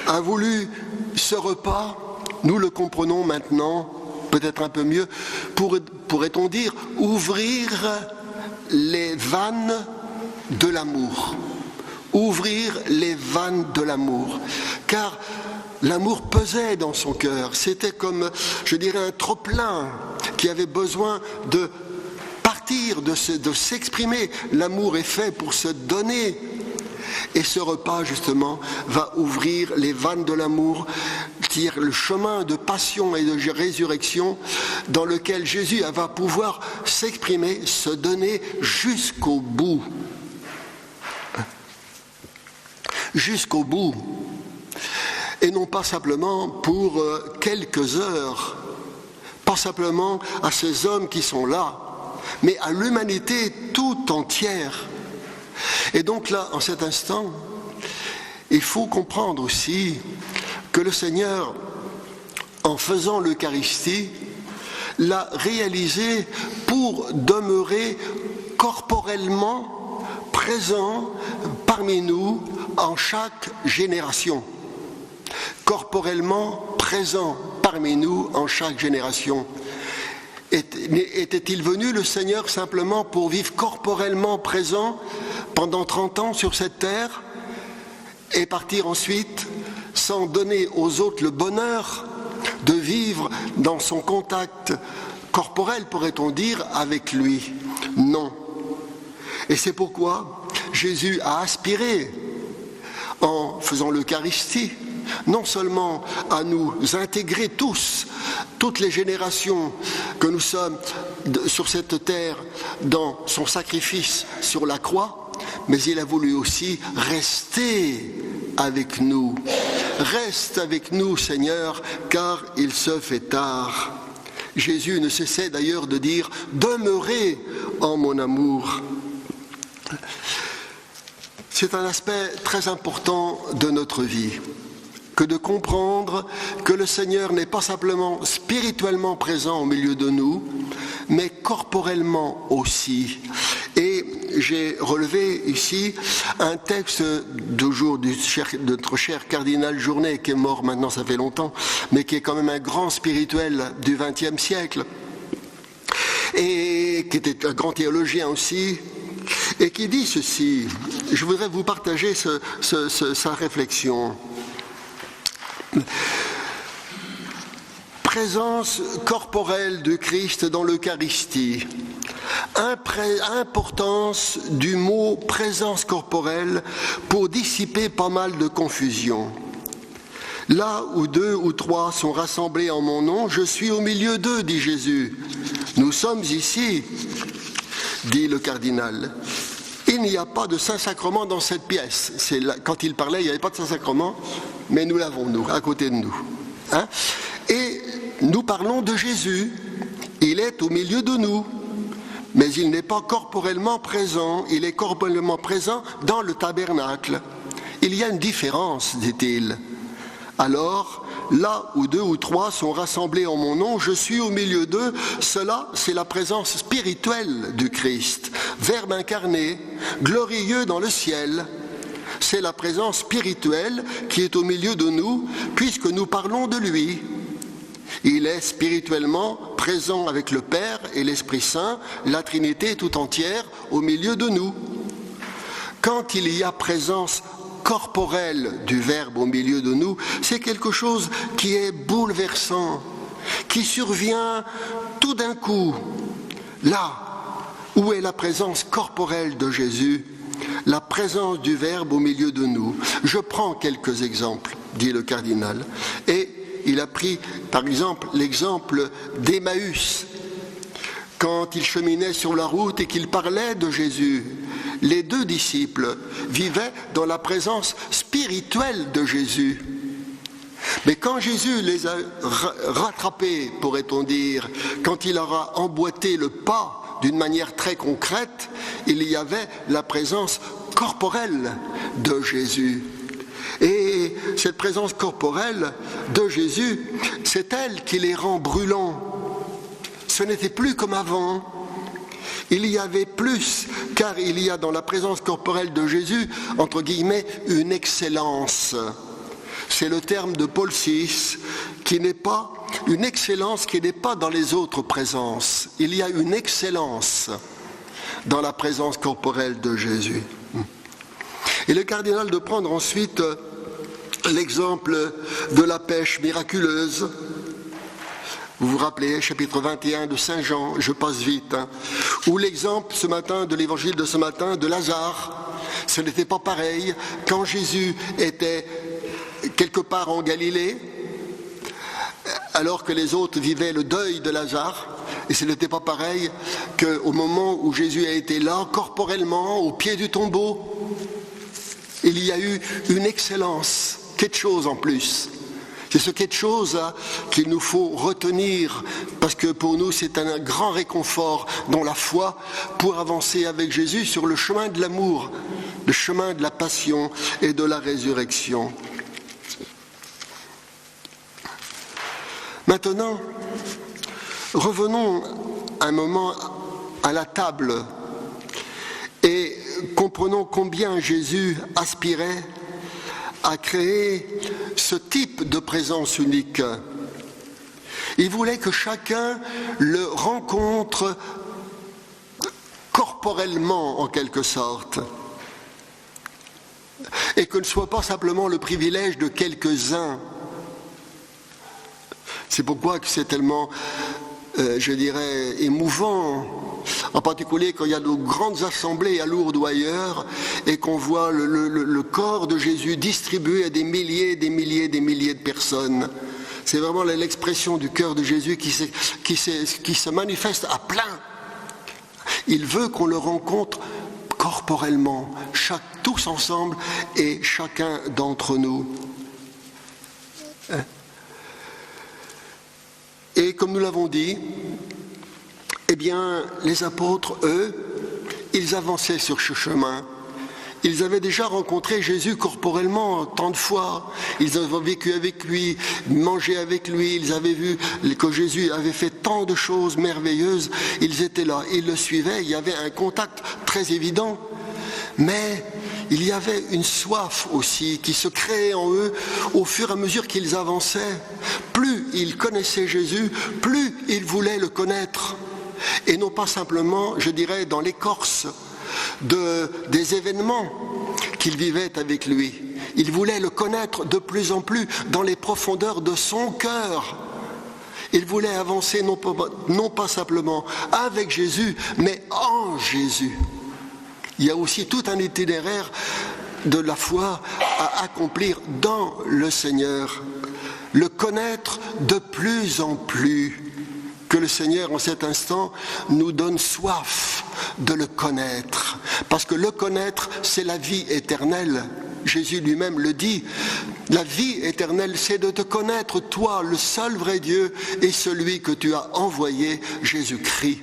a voulu ce repas, nous le comprenons maintenant, peut-être un peu mieux, pourrait-on dire, ouvrir les vannes de l'amour. Ouvrir les vannes de l'amour, car l'amour pesait dans son cœur. C'était comme, un trop-plein qui avait besoin de partir, de s'exprimer. L'amour est fait pour se donner. Et ce repas, justement, va ouvrir les vannes de l'amour, c'est-à-dire le chemin de passion et de résurrection dans lequel Jésus va pouvoir s'exprimer, se donner jusqu'au bout. Jusqu'au bout, et non pas simplement pour quelques heures, pas simplement à ces hommes qui sont là, mais à l'humanité tout entière. Et donc là, en cet instant, il faut comprendre aussi que le Seigneur, en faisant l'Eucharistie, l'a réalisé pour demeurer corporellement présent parmi nous en chaque génération. Corporellement présent parmi nous en chaque génération. Était-il venu, le Seigneur, simplement pour vivre corporellement présent pendant 30 ans sur cette terre et partir ensuite sans donner aux autres le bonheur de vivre dans son contact corporel, pourrait-on dire, avec lui? Non. Et c'est pourquoi Jésus a aspiré en faisant l'Eucharistie, non seulement à nous intégrer tous, toutes les générations que nous sommes sur cette terre dans son sacrifice sur la croix, mais il a voulu aussi rester avec nous. Reste avec nous, Seigneur, car il se fait tard. Jésus ne cessait d'ailleurs de dire « Demeurez en mon amour ». C'est un aspect très important de notre vie, que de comprendre que le Seigneur n'est pas simplement spirituellement présent au milieu de nous, mais corporellement aussi. Et j'ai relevé ici un texte de jour de notre cher cardinal Journet, qui est mort maintenant, ça fait longtemps, mais qui est quand même un grand spirituel du XXe siècle, et qui était un grand théologien aussi, et qui dit ceci. Je voudrais vous partager sa réflexion. Présence corporelle du Christ dans l'Eucharistie. Importance du mot présence corporelle pour dissiper pas mal de confusion. Là où 2 ou 3 sont rassemblés en mon nom, je suis au milieu d'eux, dit Jésus. Nous sommes ici, dit le cardinal. Il n'y a pas de Saint-Sacrement dans cette pièce. Quand il parlait, il n'y avait pas de Saint-Sacrement, mais nous l'avons, nous, à côté de nous. Hein? Et nous parlons de Jésus. Il est au milieu de nous, mais il n'est pas corporellement présent. Il est corporellement présent dans le tabernacle. Il y a une différence, dit-il. Alors, là où 2 ou 3 sont rassemblés en mon nom, je suis au milieu d'eux. Cela, c'est la présence spirituelle du Christ, Verbe incarné, glorieux dans le ciel. C'est la présence spirituelle qui est au milieu de nous, puisque nous parlons de lui. Il est spirituellement présent avec le Père et l'Esprit Saint, la Trinité tout entière au milieu de nous. Quand il y a présence corporelle du Verbe au milieu de nous, c'est quelque chose qui est bouleversant, qui survient tout d'un coup. Là où est la présence corporelle de Jésus, la présence du Verbe au milieu de nous. Je prends quelques exemples, dit le cardinal, et il a pris par exemple l'exemple d'Emmaüs, quand il cheminait sur la route et qu'il parlait de Jésus. Les 2 disciples vivaient dans la présence spirituelle de Jésus. Mais quand Jésus les a rattrapés, pourrait-on dire, quand il aura emboîté le pas d'une manière très concrète, il y avait la présence corporelle de Jésus. Et cette présence corporelle de Jésus, c'est elle qui les rend brûlants. Ce n'était plus comme avant. Il y avait plus, car il y a dans la présence corporelle de Jésus, entre guillemets, une excellence. C'est le terme de Paul VI, qui n'est pas une excellence qui n'est pas dans les autres présences. Il y a une excellence dans la présence corporelle de Jésus. Et le cardinal de prendre ensuite l'exemple de la pêche miraculeuse. Vous vous rappelez, chapitre 21 de Saint Jean, je passe vite, ou l'exemple ce matin de l'évangile de ce matin de Lazare. Ce n'était pas pareil quand Jésus était quelque part en Galilée, alors que les autres vivaient le deuil de Lazare, et ce n'était pas pareil qu'au moment où Jésus a été là, corporellement, au pied du tombeau. Il y a eu une excellence, quelque chose en plus. C'est ce quelque chose qu'il nous faut retenir, parce que pour nous c'est un grand réconfort dans la foi pour avancer avec Jésus sur le chemin de l'amour, le chemin de la passion et de la résurrection. Maintenant, revenons un moment à la table et comprenons combien Jésus aspirait à créer ce type de présence unique. Il voulait que chacun le rencontre corporellement, en quelque sorte, et que ne soit pas simplement le privilège de quelques-uns. C'est pourquoi c'est tellement je dirais, émouvant, en particulier quand il y a de grandes assemblées à Lourdes ou ailleurs, et qu'on voit le corps de Jésus distribué à des milliers de personnes. C'est vraiment l'expression du cœur de Jésus qui se manifeste à plein. Il veut qu'on le rencontre corporellement, tous ensemble et chacun d'entre nous. Et comme nous l'avons dit, eh bien, les apôtres, eux, ils avançaient sur ce chemin. Ils avaient déjà rencontré Jésus corporellement tant de fois. Ils avaient vécu avec lui, mangé avec lui. Ils avaient vu que Jésus avait fait tant de choses merveilleuses. Ils étaient là, ils le suivaient. Il y avait un contact très évident. Mais il y avait une soif aussi qui se créait en eux au fur et à mesure qu'ils avançaient. Plus ils connaissaient Jésus, plus ils voulaient le connaître. Et non pas simplement, je dirais, dans l'écorce des événements qu'ils vivaient avec lui. Ils voulaient le connaître de plus en plus dans les profondeurs de son cœur. Ils voulaient avancer non pas simplement avec Jésus, mais en Jésus. Il y a aussi tout un itinéraire de la foi à accomplir dans le Seigneur. Le connaître de plus en plus. Que le Seigneur, en cet instant, nous donne soif de le connaître. Parce que le connaître, c'est la vie éternelle. Jésus lui-même le dit. La vie éternelle, c'est de te connaître, toi, le seul vrai Dieu, et celui que tu as envoyé, Jésus-Christ.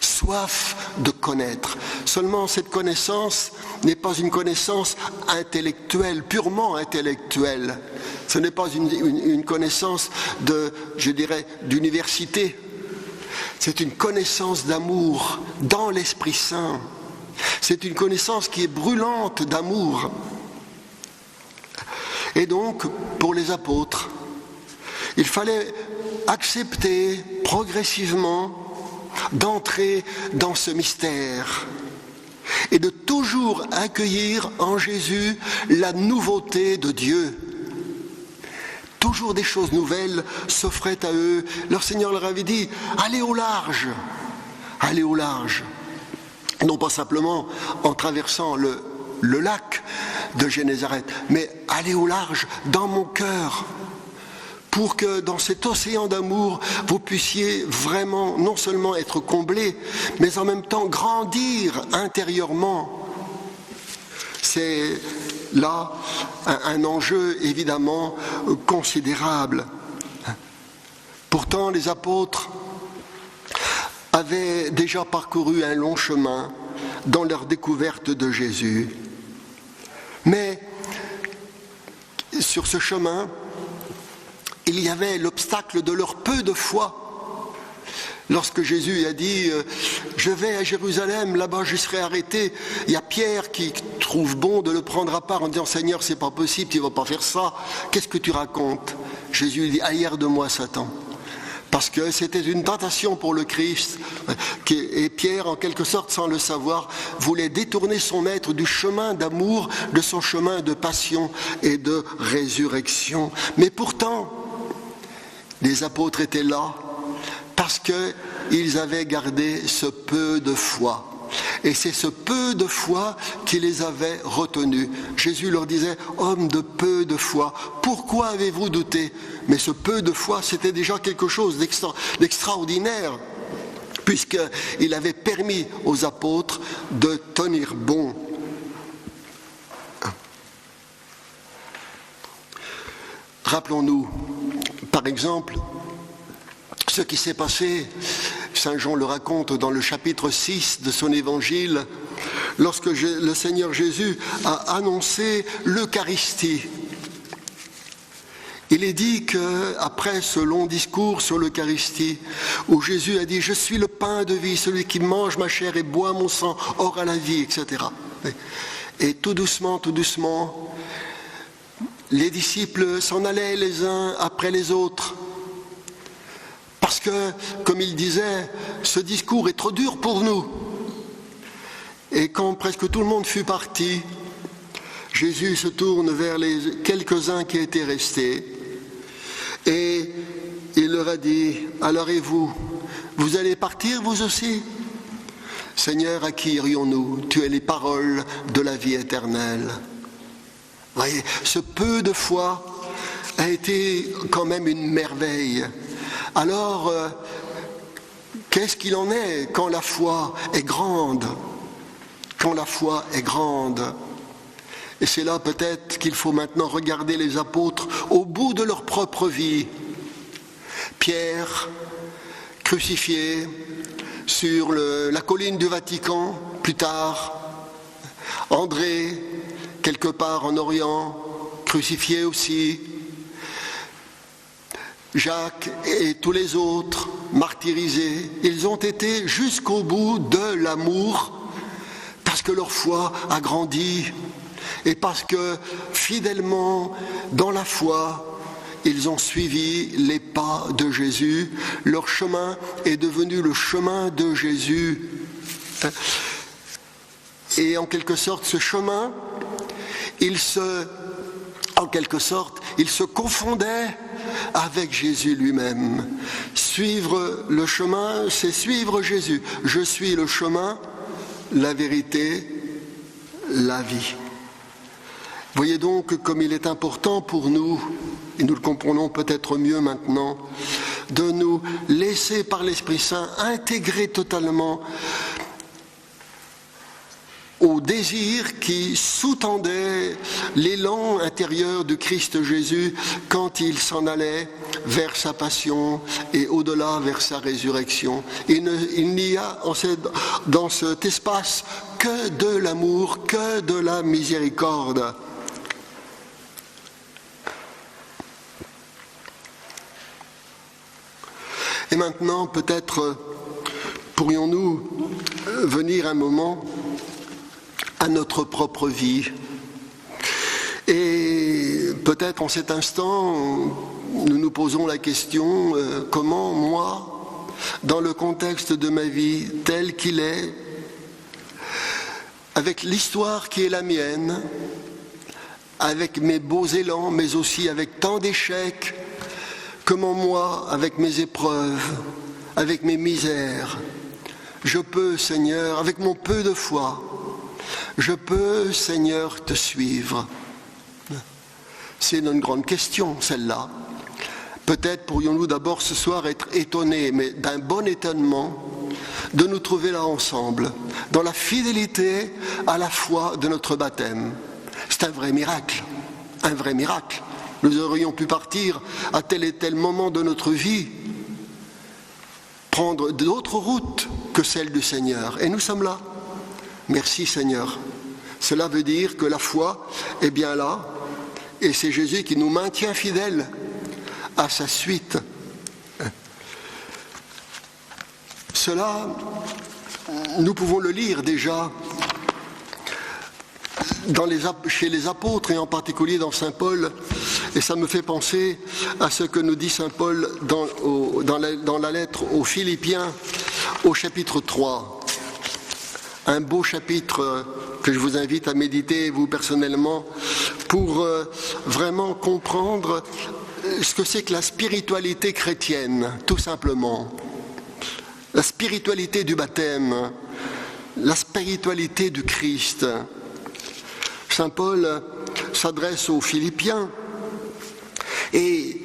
Soif de connaître. Seulement, cette connaissance n'est pas une connaissance intellectuelle, purement intellectuelle. Ce n'est pas une connaissance d'université. C'est une connaissance d'amour dans l'Esprit Saint. C'est une connaissance qui est brûlante d'amour. Et donc, pour les apôtres, il fallait accepter progressivement d'entrer dans ce mystère et de toujours accueillir en Jésus la nouveauté de Dieu. Toujours des choses nouvelles s'offraient à eux. Leur Seigneur leur avait dit, allez au large, allez au large. Non pas simplement en traversant le lac de Génézareth, mais allez au large dans mon cœur, pour que dans cet océan d'amour, vous puissiez vraiment non seulement être comblés, mais en même temps grandir intérieurement. C'est là un enjeu évidemment considérable. Pourtant, les apôtres avaient déjà parcouru un long chemin dans leur découverte de Jésus. Mais sur ce chemin, il y avait l'obstacle de leur peu de foi. Lorsque Jésus a dit « Je vais à Jérusalem, là-bas je serai arrêté », il y a Pierre qui trouve bon de le prendre à part en disant « Seigneur, c'est pas possible, tu ne vas pas faire ça, qu'est-ce que tu racontes ?» Jésus dit « Arrière de moi, Satan ». Parce que c'était une tentation pour le Christ. Et Pierre, en quelque sorte, sans le savoir, voulait détourner son maître du chemin d'amour, de son chemin de passion et de résurrection. Mais pourtant, les apôtres étaient là parce qu'ils avaient gardé ce peu de foi. Et c'est ce peu de foi qui les avait retenus. Jésus leur disait, hommes de peu de foi, pourquoi avez-vous douté ? Mais ce peu de foi, c'était déjà quelque chose d'extraordinaire, puisqu'il avait permis aux apôtres de tenir bon. Rappelons-nous, par exemple, ce qui s'est passé, Saint Jean le raconte dans le chapitre 6 de son évangile, lorsque le Seigneur Jésus a annoncé l'Eucharistie. Il est dit qu'après ce long discours sur l'Eucharistie, où Jésus a dit « Je suis le pain de vie, celui qui mange ma chair et boit mon sang aura la vie », etc. Et tout doucement, les disciples s'en allaient les uns après les autres. Parce que, comme il disait, ce discours est trop dur pour nous. Et quand presque tout le monde fut parti, Jésus se tourne vers les quelques-uns qui étaient restés et il leur a dit, alors et vous, vous allez partir vous aussi? Seigneur, à qui irions-nous? Tu es les paroles de la vie éternelle. Voyez, ce peu de foi a été quand même une merveille. Alors, qu'est-ce qu'il en est quand la foi est grande? Quand la foi est grande. Et c'est là peut-être qu'il faut maintenant regarder les apôtres au bout de leur propre vie. Pierre, crucifié sur la colline du Vatican, plus tard. André, quelque part en Orient, crucifié aussi. Jacques et tous les autres, martyrisés. Ils ont été jusqu'au bout de l'amour, parce que leur foi a grandi, et parce que fidèlement, dans la foi, ils ont suivi les pas de Jésus. Leur chemin est devenu le chemin de Jésus. Et en quelque sorte, ce chemin, il se confondait avec Jésus lui-même. Suivre le chemin, c'est suivre Jésus. Je suis le chemin, la vérité, la vie. Voyez donc comme il est important pour nous, et nous le comprenons peut-être mieux maintenant, de nous laisser par l'Esprit Saint intégrer totalement au désir qui sous-tendait l'élan intérieur du Christ Jésus quand il s'en allait vers sa passion et au-delà vers sa résurrection. Il n'y a dans cet espace que de l'amour, que de la miséricorde. Et maintenant, peut-être pourrions-nous venir un moment à notre propre vie. Et peut-être en cet instant, nous nous posons la question, comment moi, dans le contexte de ma vie tel qu'il est, avec l'histoire qui est la mienne, avec mes beaux élans, mais aussi avec tant d'échecs, comment moi, avec mes épreuves, avec mes misères, je peux, Seigneur, avec mon peu de foi, je peux, Seigneur, te suivre. C'est une grande question, celle-là. Peut-être pourrions-nous d'abord ce soir être étonnés, mais d'un bon étonnement, de nous trouver là ensemble, dans la fidélité à la foi de notre baptême. C'est un vrai miracle, un vrai miracle. Nous aurions pu partir à tel et tel moment de notre vie, prendre d'autres routes que celles du Seigneur. Et nous sommes là. Merci Seigneur. Cela veut dire que la foi est bien là, et c'est Jésus qui nous maintient fidèles à sa suite. Cela, nous pouvons le lire déjà chez les apôtres et en particulier dans Saint Paul, et ça me fait penser à ce que nous dit Saint Paul dans la lettre aux Philippiens au chapitre 3. Un beau chapitre que je vous invite à méditer vous personnellement pour vraiment comprendre ce que c'est que la spiritualité chrétienne, tout simplement. La spiritualité du baptême, la spiritualité du Christ. Saint Paul s'adresse aux Philippiens et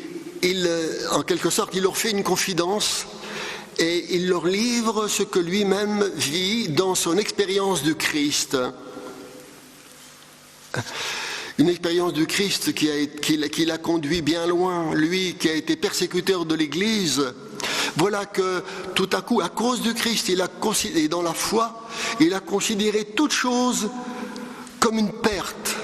en quelque sorte, il leur fait une confidence et il leur livre ce que lui-même vit dans son expérience du Christ. Une expérience du Christ qui l'a conduit bien loin, lui qui a été persécuteur de l'Église. Voilà que tout à coup, à cause du Christ, et dans la foi, il a considéré toute chose comme une perte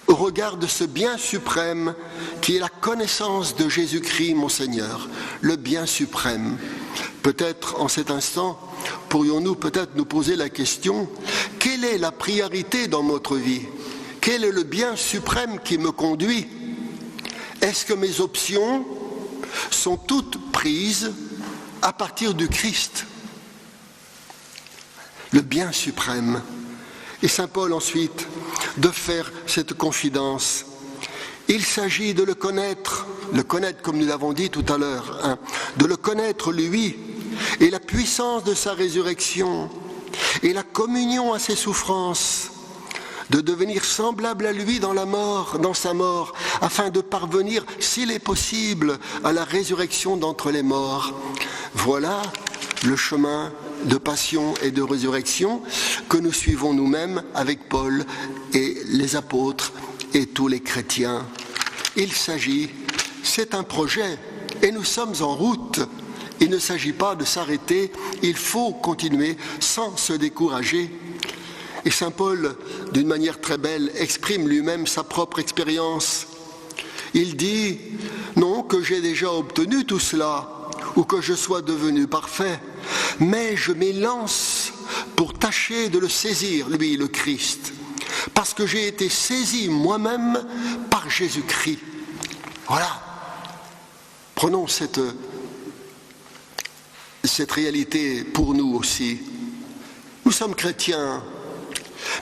au regard de ce bien suprême qui est la connaissance de Jésus-Christ, mon Seigneur, le bien suprême. Peut-être en cet instant, pourrions-nous peut-être nous poser la question, quelle est la priorité dans notre vie ? Quel est le bien suprême qui me conduit ? Est-ce que mes options sont toutes prises à partir du Christ ? Le bien suprême. Et Saint Paul ensuite, de faire cette confidence. Il s'agit de le connaître comme nous l'avons dit tout à l'heure, de le connaître lui, et la puissance de sa résurrection, et la communion à ses souffrances, de devenir semblable à lui dans sa mort, afin de parvenir, s'il est possible, à la résurrection d'entre les morts. Voilà le chemin de passion et de résurrection que nous suivons nous-mêmes avec Paul et les apôtres et tous les chrétiens. C'est un projet et nous sommes en route. Il ne s'agit pas de s'arrêter, il faut continuer sans se décourager. Et saint Paul, d'une manière très belle, exprime lui-même sa propre expérience. Il dit, non que j'ai déjà obtenu tout cela, ou que je sois devenu parfait, mais je m'élance pour tâcher de le saisir, lui, le Christ, parce que j'ai été saisi moi-même par Jésus-Christ. Voilà. Prenons cette réalité pour nous aussi. Nous sommes chrétiens,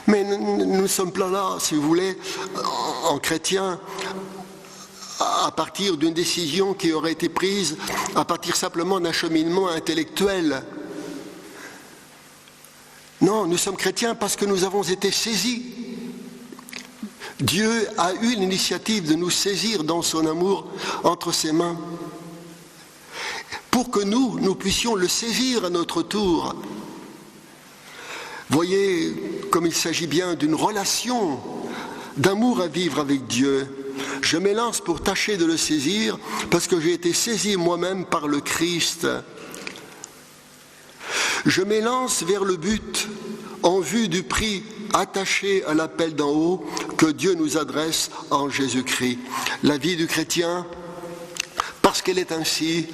mais nous ne sommes pas là, si vous voulez, en chrétiens, à partir d'une décision qui aurait été prise à partir simplement d'un cheminement intellectuel. Non, nous sommes chrétiens parce que nous avons été saisis. Dieu a eu l'initiative de nous saisir dans son amour entre ses mains, pour que nous puissions le saisir à notre tour. Voyez comme il s'agit bien d'une relation d'amour à vivre avec Dieu. Je m'élance pour tâcher de le saisir parce que j'ai été saisi moi-même par le Christ. Je m'élance vers le but en vue du prix attaché à l'appel d'en haut que Dieu nous adresse en Jésus-Christ. La vie du chrétien, parce qu'elle est ainsi,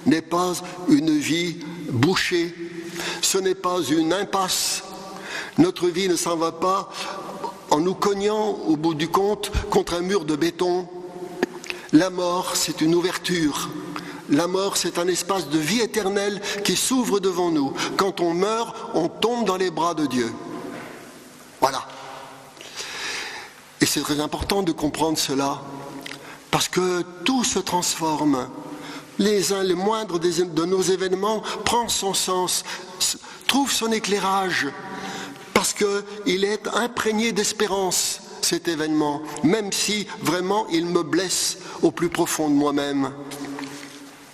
n'est pas une vie bouchée, ce n'est pas une impasse. Notre vie ne s'en va pas en nous cognant au bout du compte contre un mur de béton. La mort, c'est une ouverture. La mort, c'est un espace de vie éternelle qui s'ouvre devant nous. Quand on meurt, on tombe dans les bras de Dieu. Voilà. Et c'est très important de comprendre cela, parce que tout se transforme. Les moindres de nos événements prend son sens, trouve son éclairage, parce qu'il est imprégné d'espérance, cet événement, même si vraiment il me blesse au plus profond de moi-même.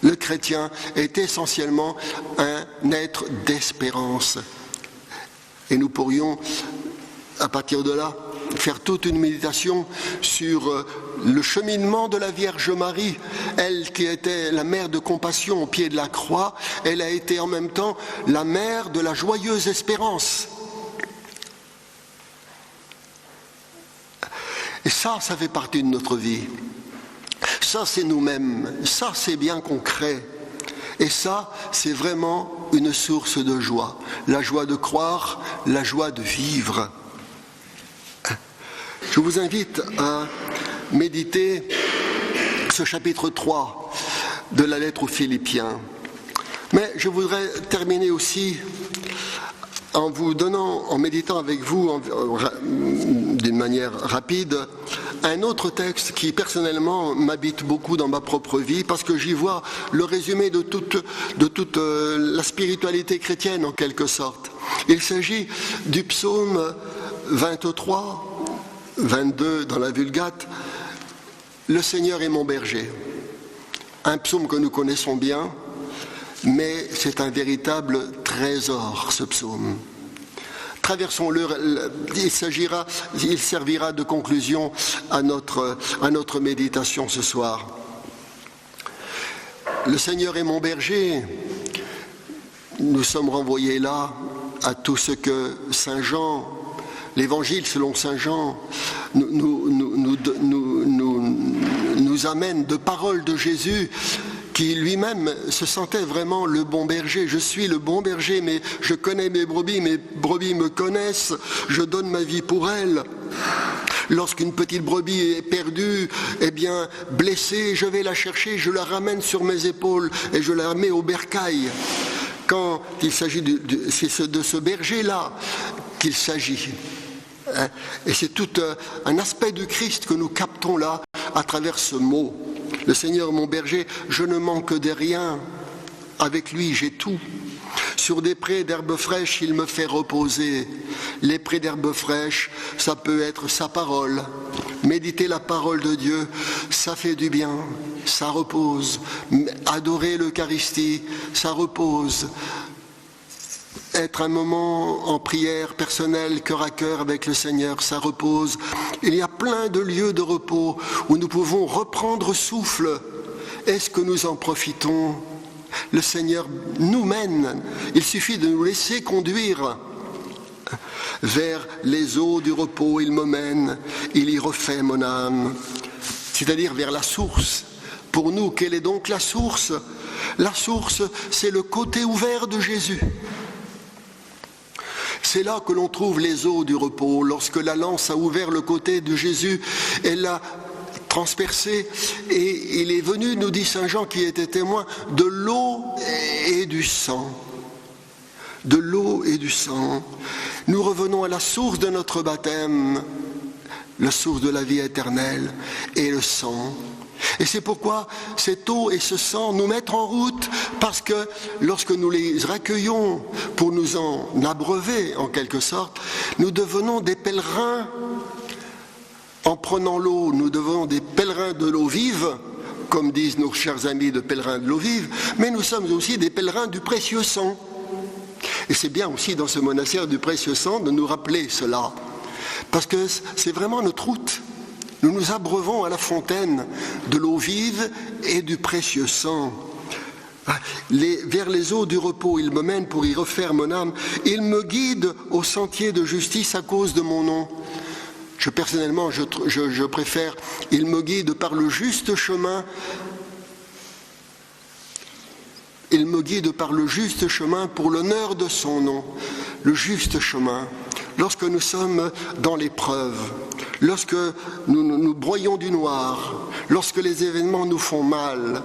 Le chrétien est essentiellement un être d'espérance. Et nous pourrions, à partir de là, faire toute une méditation sur le cheminement de la Vierge Marie. Elle qui était la mère de compassion au pied de la croix, elle a été en même temps la mère de la joyeuse espérance. Et ça fait partie de notre vie. Ça, c'est nous-mêmes. Ça, c'est bien concret. Et ça, c'est vraiment une source de joie. La joie de croire, la joie de vivre. Je vous invite à méditer ce chapitre 3 de la lettre aux Philippiens. Mais je voudrais terminer aussi en méditant avec vous d'une manière rapide, un autre texte qui personnellement m'habite beaucoup dans ma propre vie, parce que j'y vois le résumé de toute la spiritualité chrétienne en quelque sorte. Il s'agit du psaume 23, 22 dans la Vulgate, « Le Seigneur est mon berger ». Un psaume que nous connaissons bien, mais c'est un véritable trésor, ce psaume. Traversons-le, il servira de conclusion à notre méditation ce soir. Le Seigneur est mon berger. Nous sommes renvoyés là à tout ce que Saint Jean, l'Évangile selon Saint Jean, nous amène de paroles de Jésus, qui lui-même se sentait vraiment le bon berger. Je suis le bon berger, mais je connais mes brebis me connaissent, je donne ma vie pour elles. Lorsqu'une petite brebis est perdue, blessée, je vais la chercher, je la ramène sur mes épaules et je la mets au bercail. Quand il s'agit c'est de ce berger-là qu'il s'agit. Et c'est tout un aspect du Christ que nous captons là à travers ce mot. Le Seigneur mon berger, je ne manque de rien. Avec lui, j'ai tout. Sur des prés d'herbes fraîches, il me fait reposer. Les prés d'herbes fraîches, ça peut être sa parole. Méditer la parole de Dieu, ça fait du bien, ça repose. Adorer l'Eucharistie, ça repose. Être un moment en prière personnelle, cœur à cœur avec le Seigneur, ça repose. Il y a plein de lieux de repos où nous pouvons reprendre souffle. Est-ce que nous en profitons ? Le Seigneur nous mène. Il suffit de nous laisser conduire. Vers les eaux du repos, il me mène. Il y refait mon âme. C'est-à-dire vers la source. Pour nous, quelle est donc la source ? La source, c'est le côté ouvert de Jésus. C'est là que l'on trouve les eaux du repos. Lorsque la lance a ouvert le côté de Jésus, elle l'a transpercé et il est venu, nous dit Saint Jean qui était témoin, de l'eau et du sang. De l'eau et du sang. Nous revenons à la source de notre baptême, la source de la vie éternelle et le sang. Et c'est pourquoi cette eau et ce sang nous mettent en route, parce que lorsque nous les accueillons pour nous en abreuver en quelque sorte, nous devenons des pèlerins. En prenant l'eau, nous devenons des pèlerins de l'eau vive, comme disent nos chers amis de pèlerins de l'eau vive, mais nous sommes aussi des pèlerins du précieux sang. Et c'est bien aussi dans ce monastère du précieux sang de nous rappeler cela, parce que c'est vraiment notre route. Nous nous abreuvons à la fontaine de l'eau vive et du précieux sang. Vers les eaux du repos, il me mène pour y refaire mon âme. Il me guide au sentier de justice à cause de mon nom. Personnellement, je préfère, il me guide par le juste chemin. Il me guide par le juste chemin pour l'honneur de son nom. Le juste chemin. Lorsque nous sommes dans l'épreuve, lorsque nous broyons du noir, lorsque les événements nous font mal,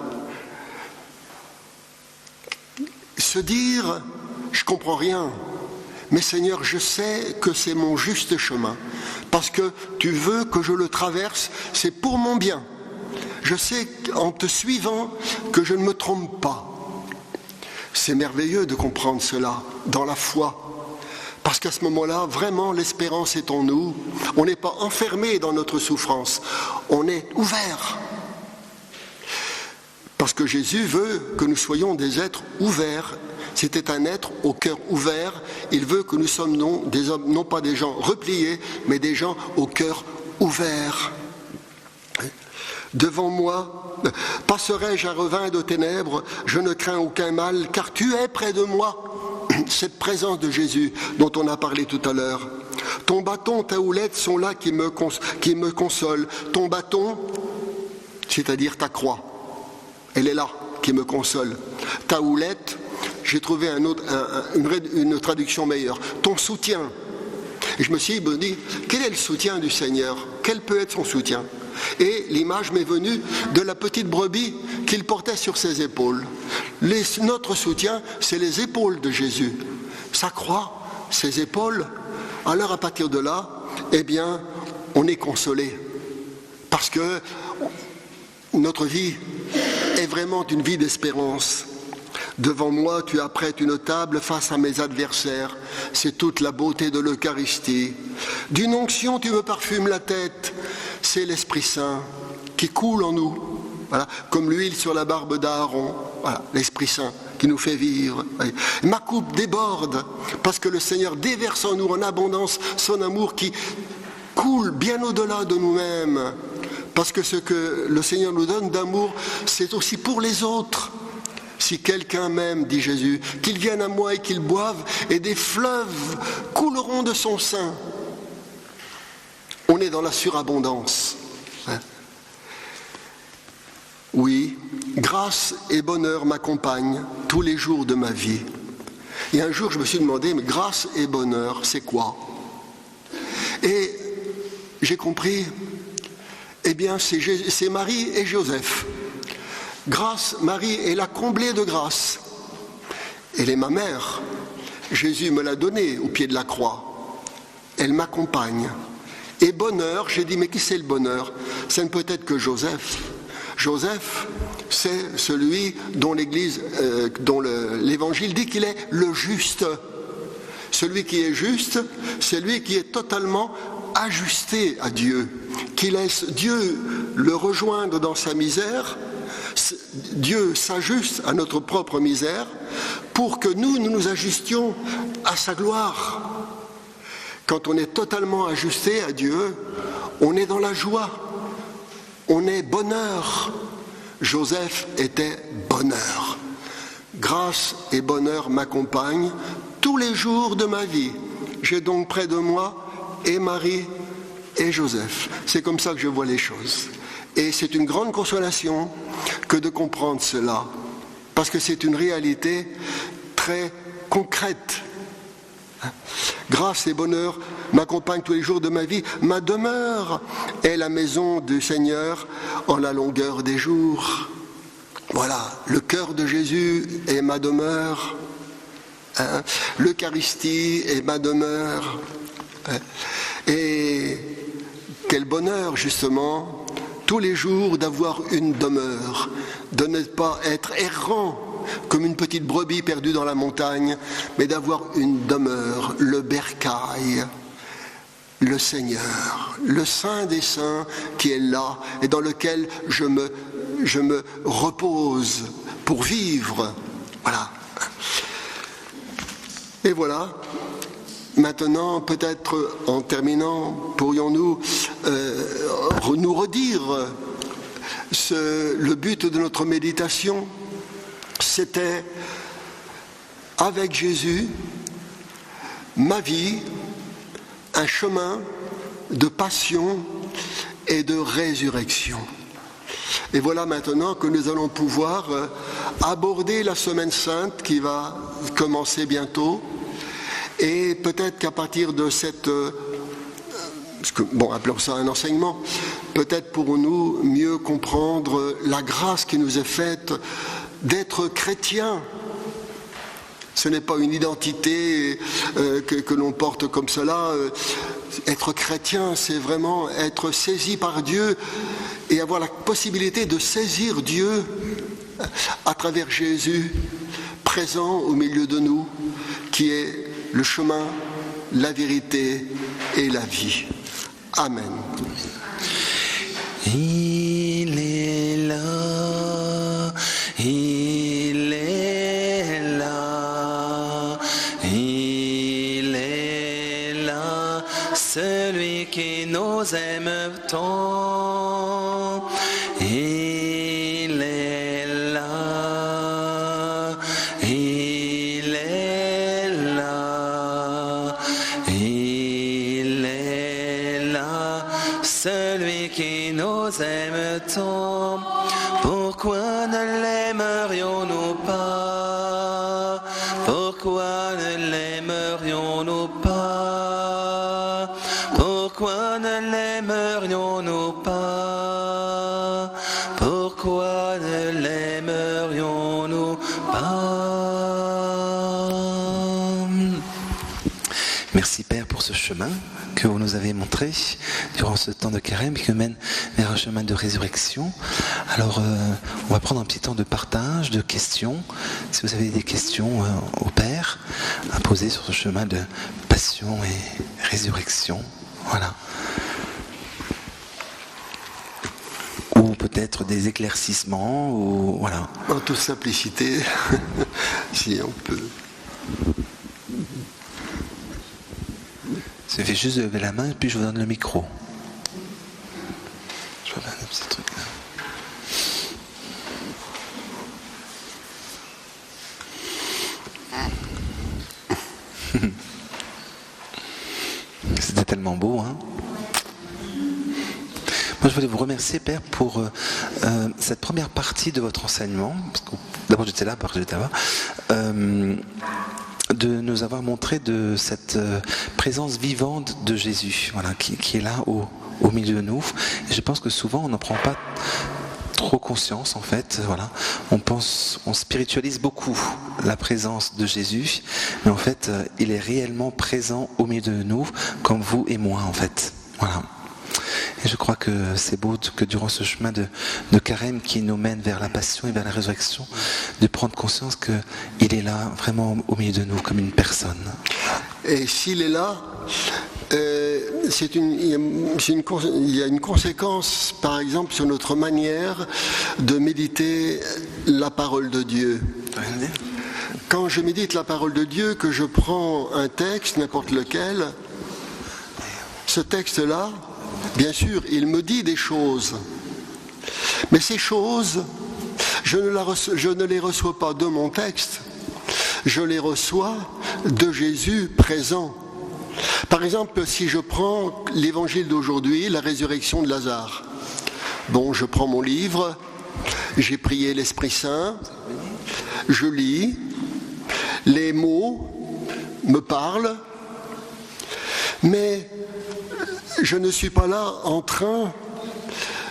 se dire, je comprends rien, mais Seigneur, je sais que c'est mon juste chemin, parce que tu veux que je le traverse, c'est pour mon bien. Je sais en te suivant que je ne me trompe pas. C'est merveilleux de comprendre cela dans la foi. Parce qu'à ce moment-là, vraiment, l'espérance est en nous. On n'est pas enfermé dans notre souffrance. On est ouvert. Parce que Jésus veut que nous soyons des êtres ouverts. C'était un être au cœur ouvert. Il veut que nous sommes non pas des gens repliés, mais des gens au cœur ouvert. Devant moi, passerai-je un ravin de ténèbres, je ne crains aucun mal, car tu es près de moi. Cette présence de Jésus dont on a parlé tout à l'heure. Ton bâton, ta houlette sont là qui me consolent. Ton bâton, c'est-à-dire ta croix, elle est là qui me console. Ta houlette, j'ai trouvé une traduction meilleure. Ton soutien. Et je me suis dit, quel est le soutien du Seigneur ? Quel peut être son soutien ? Et l'image m'est venue de la petite brebis qu'il portait sur ses épaules. Notre soutien, c'est les épaules de Jésus. Sa croix, ses épaules. Alors à partir de là, eh bien, on est consolé. Parce que notre vie est vraiment une vie d'espérance. Devant moi, tu apprêtes une table face à mes adversaires. C'est toute la beauté de l'Eucharistie. D'une onction, tu me parfumes la tête. C'est l'Esprit Saint qui coule en nous. Voilà, comme l'huile sur la barbe d'Aaron. Voilà, l'Esprit Saint qui nous fait vivre. Ma coupe déborde parce que le Seigneur déverse en nous en abondance son amour qui coule bien au-delà de nous-mêmes. Parce que ce que le Seigneur nous donne d'amour, c'est aussi pour les autres. Si quelqu'un m'aime, dit Jésus, qu'il vienne à moi et qu'il boive, et des fleuves couleront de son sein. On est dans la surabondance. Oui, grâce et bonheur m'accompagnent tous les jours de ma vie. Et un jour, je me suis demandé, mais grâce et bonheur, c'est quoi ? Et j'ai compris, eh bien, c'est Marie et Joseph. Grâce, Marie est la comblée de grâce. Elle est ma mère. Jésus me l'a donnée au pied de la croix. Elle m'accompagne. Et bonheur, j'ai dit, mais qui c'est le bonheur? Ça ne peut être que Joseph. Joseph, c'est celui dont l'Église, dont l'Évangile dit qu'il est le juste. Celui qui est juste, c'est lui qui est totalement ajusté à Dieu, qui laisse Dieu le rejoindre dans sa misère. Dieu s'ajuste à notre propre misère pour que nous nous ajustions à sa gloire. Quand on est totalement ajusté à Dieu, on est dans la joie, on est bonheur. Joseph était bonheur. Grâce et bonheur m'accompagnent tous les jours de ma vie. J'ai donc près de moi et Marie et Joseph. C'est comme ça que je vois les choses. Et c'est une grande consolation que de comprendre cela, parce que c'est une réalité très concrète. Grâce et bonheur m'accompagnent tous les jours de ma vie. Ma demeure est la maison du Seigneur en la longueur des jours. Voilà, le cœur de Jésus est ma demeure. L'Eucharistie est ma demeure. Et quel bonheur, justement, tous les jours d'avoir une demeure, de ne pas être errant comme une petite brebis perdue dans la montagne, mais d'avoir une demeure, le bercail, le Seigneur, le Saint des Saints qui est là et dans lequel je me repose pour vivre. Voilà. Et voilà. Maintenant, peut-être en terminant, pourrions-nous nous redire le but de notre méditation. C'était, avec Jésus, ma vie, un chemin de passion et de résurrection. Et voilà maintenant que nous allons pouvoir aborder la Semaine Sainte qui va commencer bientôt. Et peut-être qu'à partir de cette... appelons ça un enseignement, peut-être pourrons-nous mieux comprendre la grâce qui nous est faite d'être chrétien. Ce n'est pas une identité que l'on porte comme cela. Être chrétien, c'est vraiment être saisi par Dieu et avoir la possibilité de saisir Dieu à travers Jésus, présent au milieu de nous, qui est le chemin, la vérité et la vie. Amen. Il est là, il est là, il est là, celui qui nous aime tant. Il est là, il est là, il est là, celui qui nous aime tant. Pourquoi ne l'aimerions-nous pas? Pourquoi ne l'aimerions-nous pas? Pourquoi ne l'aimerions-nous pas? Pourquoi ne l'aimerions-nous pas? Merci Père pour ce chemin que vous nous avez montré durant ce temps de carême qui nous mène vers un chemin de résurrection. Alors, on va prendre un petit temps de partage, de questions. Si vous avez des questions au Père à poser sur ce chemin de passion et résurrection, voilà. Ou peut-être des éclaircissements, ou voilà. En toute simplicité, si on peut. Il suffit juste de lever la main et puis je vous donne le micro. Je vois un petit truc là. C'était tellement beau, hein. Moi, je voulais vous remercier, Père, pour cette première partie de votre enseignement. Parce que, d'abord, j'étais là, après j'étais là. De nous avoir montré de cette présence vivante de Jésus, voilà, qui est là au milieu de nous. Et je pense que souvent, on n'en prend pas trop conscience, en fait. Voilà. On spiritualise beaucoup la présence de Jésus, mais en fait, il est réellement présent au milieu de nous, comme vous et moi, en fait. Voilà. Et je crois que c'est beau que durant ce chemin de carême qui nous mène vers la passion et vers la résurrection, de prendre conscience qu'il est là vraiment au milieu de nous comme une personne. Et s'il est là, il y a une conséquence, par exemple, sur notre manière de méditer la parole de Dieu. Quand je médite la parole de Dieu, que je prends un texte, n'importe lequel, ce texte-là, bien sûr, il me dit des choses. Mais ces choses, je ne les reçois pas de mon texte, je les reçois de Jésus présent. Par exemple, si je prends l'évangile d'aujourd'hui, la résurrection de Lazare. Bon, je prends mon livre, j'ai prié l'Esprit Saint, je lis, les mots me parlent, mais je ne suis pas là en train,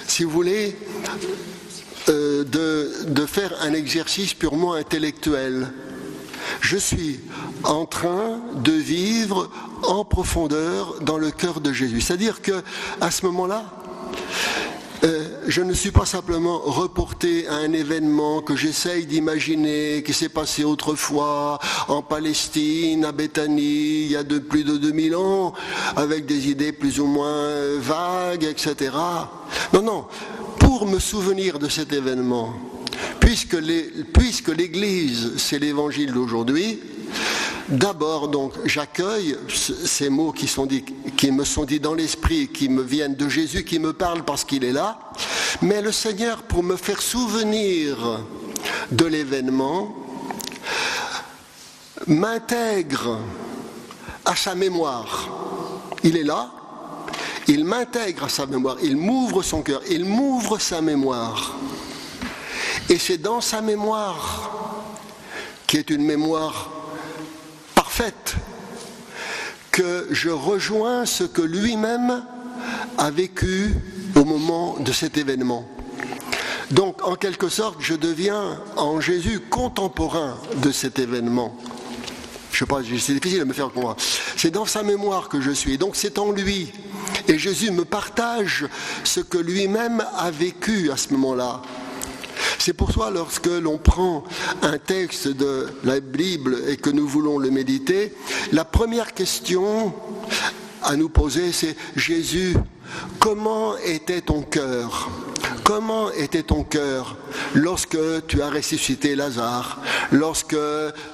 si vous voulez, de faire un exercice purement intellectuel. Je suis en train de vivre en profondeur dans le cœur de Jésus. C'est-à-dire qu'à ce moment-là, je ne suis pas simplement reporté à un événement que j'essaye d'imaginer, qui s'est passé autrefois en Palestine, à Béthanie, il y a plus de 2000 ans, avec des idées plus ou moins vagues, etc. Non, pour me souvenir de cet événement, puisque l'Église, c'est l'Évangile d'aujourd'hui, d'abord, donc, j'accueille ces mots qui me sont dits dans l'esprit, qui me viennent de Jésus, qui me parlent parce qu'il est là. Mais le Seigneur, pour me faire souvenir de l'événement, m'intègre à sa mémoire. Il est là, il m'intègre à sa mémoire, il m'ouvre son cœur, il m'ouvre sa mémoire. Et c'est dans sa mémoire, qui est une mémoire parfaite, que je rejoins ce que lui-même a vécu au moment de cet événement. Donc, en quelque sorte, je deviens en Jésus contemporain de cet événement. Je sais pas, c'est difficile de me faire comprendre. C'est dans sa mémoire que je suis, donc c'est en lui. Et Jésus me partage ce que lui-même a vécu à ce moment-là. C'est pour ça, lorsque l'on prend un texte de la Bible et que nous voulons le méditer, la première question à nous poser, c'est « Jésus, comment était ton cœur ? Comment était ton cœur lorsque tu as ressuscité Lazare, lorsque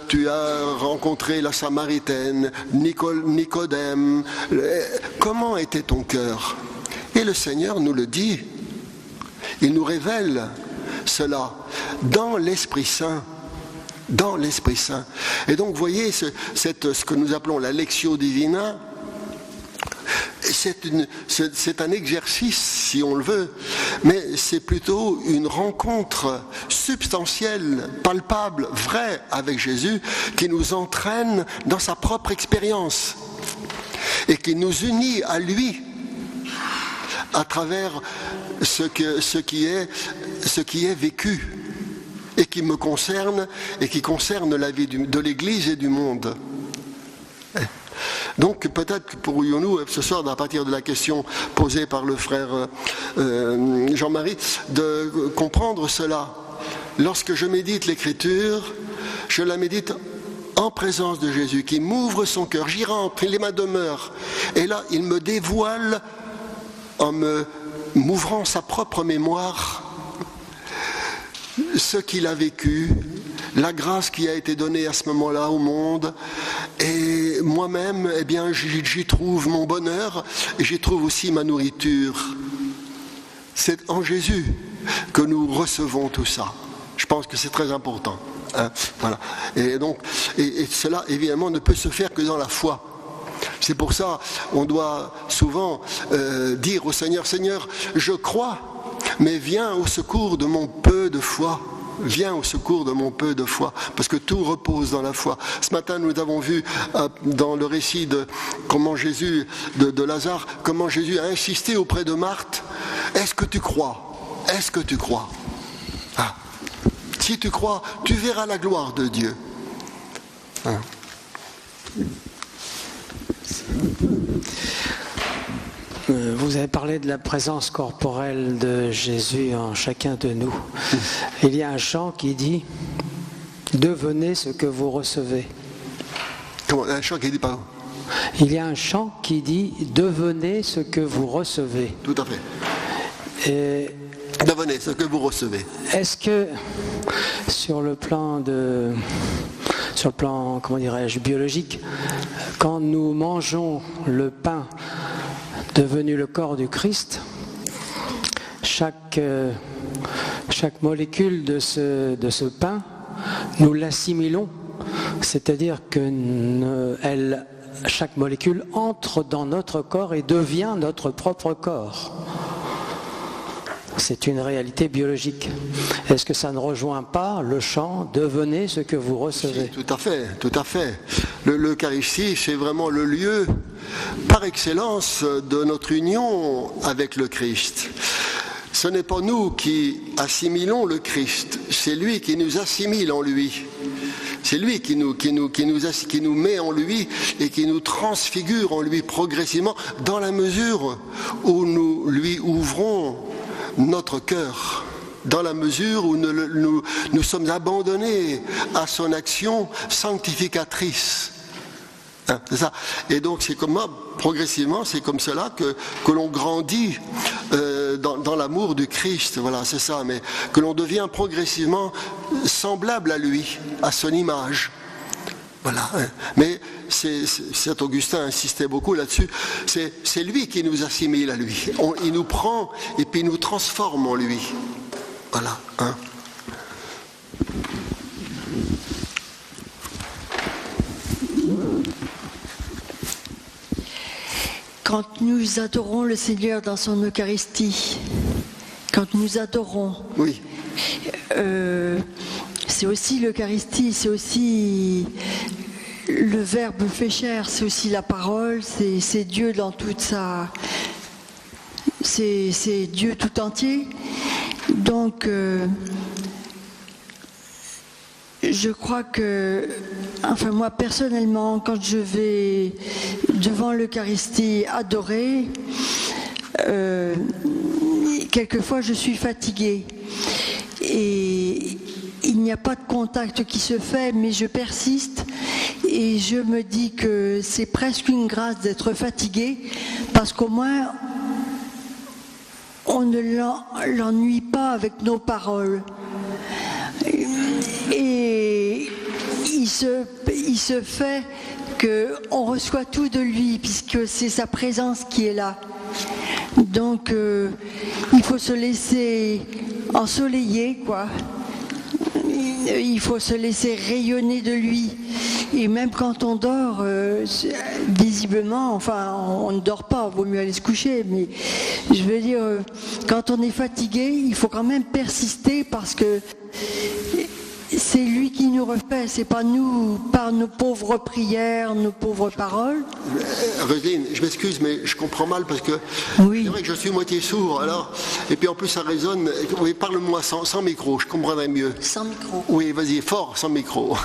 tu as rencontré la Samaritaine, Nicodème, comment était ton cœur ?» Et le Seigneur nous le dit, il nous révèle cela dans l'Esprit Saint. Dans l'Esprit Saint. Et donc, vous voyez, ce que nous appelons la Lectio Divina, c'est un exercice, si on le veut, mais c'est plutôt une rencontre substantielle, palpable, vraie avec Jésus, qui nous entraîne dans sa propre expérience et qui nous unit à lui à travers ce qui est vécu et qui me concerne et qui concerne la vie de l'Église et du monde. Donc peut-être pourrions-nous ce soir, à partir de la question posée par le frère Jean-Marie, de comprendre cela. Lorsque je médite l'Écriture, je la médite en présence de Jésus, qui m'ouvre son cœur. J'y rentre, il est ma demeure. Et là, il me dévoile, en m'ouvrant sa propre mémoire, ce qu'il a vécu, la grâce qui a été donnée à ce moment-là au monde, et moi-même, eh bien, j'y trouve mon bonheur et j'y trouve aussi ma nourriture. C'est en Jésus que nous recevons tout ça. Je pense que c'est très important. Voilà. Et donc, et cela évidemment ne peut se faire que dans la foi. C'est pour ça on doit souvent dire au Seigneur, Seigneur, je crois, mais viens au secours de mon peu de foi. Viens au secours de mon peu de foi, parce que tout repose dans la foi. Ce matin, nous avons vu dans le récit de comment Jésus, de Lazare, comment Jésus a insisté auprès de Marthe. Est-ce que tu crois ? Est-ce que tu crois ? Ah. Si tu crois, tu verras la gloire de Dieu. Vous avez parlé de la présence corporelle de Jésus en chacun de nous. Il y a un chant qui dit « Devenez ce que vous recevez ». Comment, un chant qui dit pas. Il y a un chant qui dit « Devenez ce que vous recevez ». Tout à fait. Et devenez ce que vous recevez. Est-ce que sur le plan comment dirais-je, biologique, quand nous mangeons le pain devenu le corps du Christ, chaque molécule de ce pain, nous l'assimilons, c'est-à-dire que chaque molécule entre dans notre corps et devient notre propre corps. C'est une réalité biologique. Est-ce que ça ne rejoint pas le chant « Devenez ce que vous recevez » ? Tout à fait, tout à fait. L'Eucharistie, c'est vraiment le lieu par excellence de notre union avec le Christ. Ce n'est pas nous qui assimilons le Christ, c'est lui qui nous assimile en lui. C'est lui qui nous met en lui et qui nous transfigure en lui progressivement dans la mesure où nous lui ouvrons notre cœur, dans la mesure où nous sommes abandonnés à son action sanctificatrice. Hein, c'est ça. Et donc c'est comme progressivement, c'est comme cela que l'on grandit dans l'amour du Christ. Voilà, c'est ça. Mais que l'on devient progressivement semblable à lui, à son image. Voilà. Mais Saint Augustin insistait beaucoup là-dessus. C'est lui qui nous assimile à lui. Il nous prend et puis il nous transforme en lui. Voilà. Hein. Quand nous adorons le Seigneur dans son Eucharistie, quand nous adorons, oui. C'est aussi l'Eucharistie, c'est aussi le Verbe fait chair, c'est aussi la parole, c'est Dieu dans toute sa... C'est Dieu tout entier. Donc, je crois que, enfin moi personnellement, quand je vais devant l'Eucharistie adorer, quelquefois je suis fatiguée. Et il n'y a pas de contact qui se fait, mais je persiste et je me dis que c'est presque une grâce d'être fatigué, parce qu'au moins on ne l'ennuie pas avec nos paroles. Et il se fait qu'on reçoit tout de lui, puisque c'est sa présence qui est là. Donc il faut se laisser ensoleiller, quoi. Il faut se laisser rayonner de lui. Et même quand on dort, visiblement, enfin on ne dort pas, il vaut mieux aller se coucher, mais je veux dire, quand on est fatigué, il faut quand même persister, parce que c'est lui qui nous refait, c'est pas nous, par nos pauvres prières, nos pauvres paroles. Roselyne, je m'excuse, mais je comprends mal parce que oui. C'est vrai que je suis moitié sourd, alors, et puis en plus ça résonne. Oui, parle-moi sans micro, je comprendrai mieux. Sans micro. Oui, vas-y, fort, sans micro.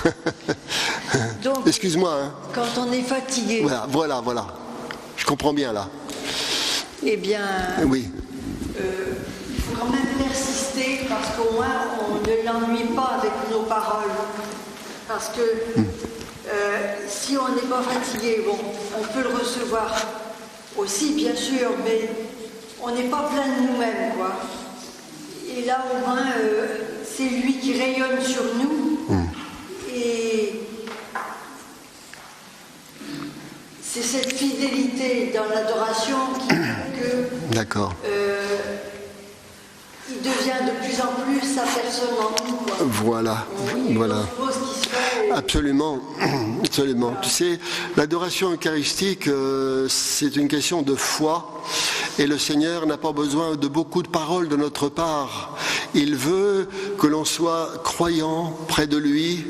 Donc, excuse-moi. Hein. Quand on est fatigué. Voilà. Je comprends bien là. Eh bien. Oui. Il faut quand même persister, parce qu'au moins on ne l'ennuie pas avec nos paroles. Parce que si on n'est pas fatigué, bon, on peut le recevoir aussi, bien sûr, mais on n'est pas plein de nous-mêmes, quoi. Et là, au moins, c'est lui qui rayonne sur nous. Et c'est cette fidélité dans l'adoration qui fait que... D'accord. Il devient de plus en plus sa personne en nous, quoi. Voilà. Absolument. Tu sais, l'adoration eucharistique, c'est une question de foi. Et le Seigneur n'a pas besoin de beaucoup de paroles de notre part. Il veut que l'on soit croyant près de lui,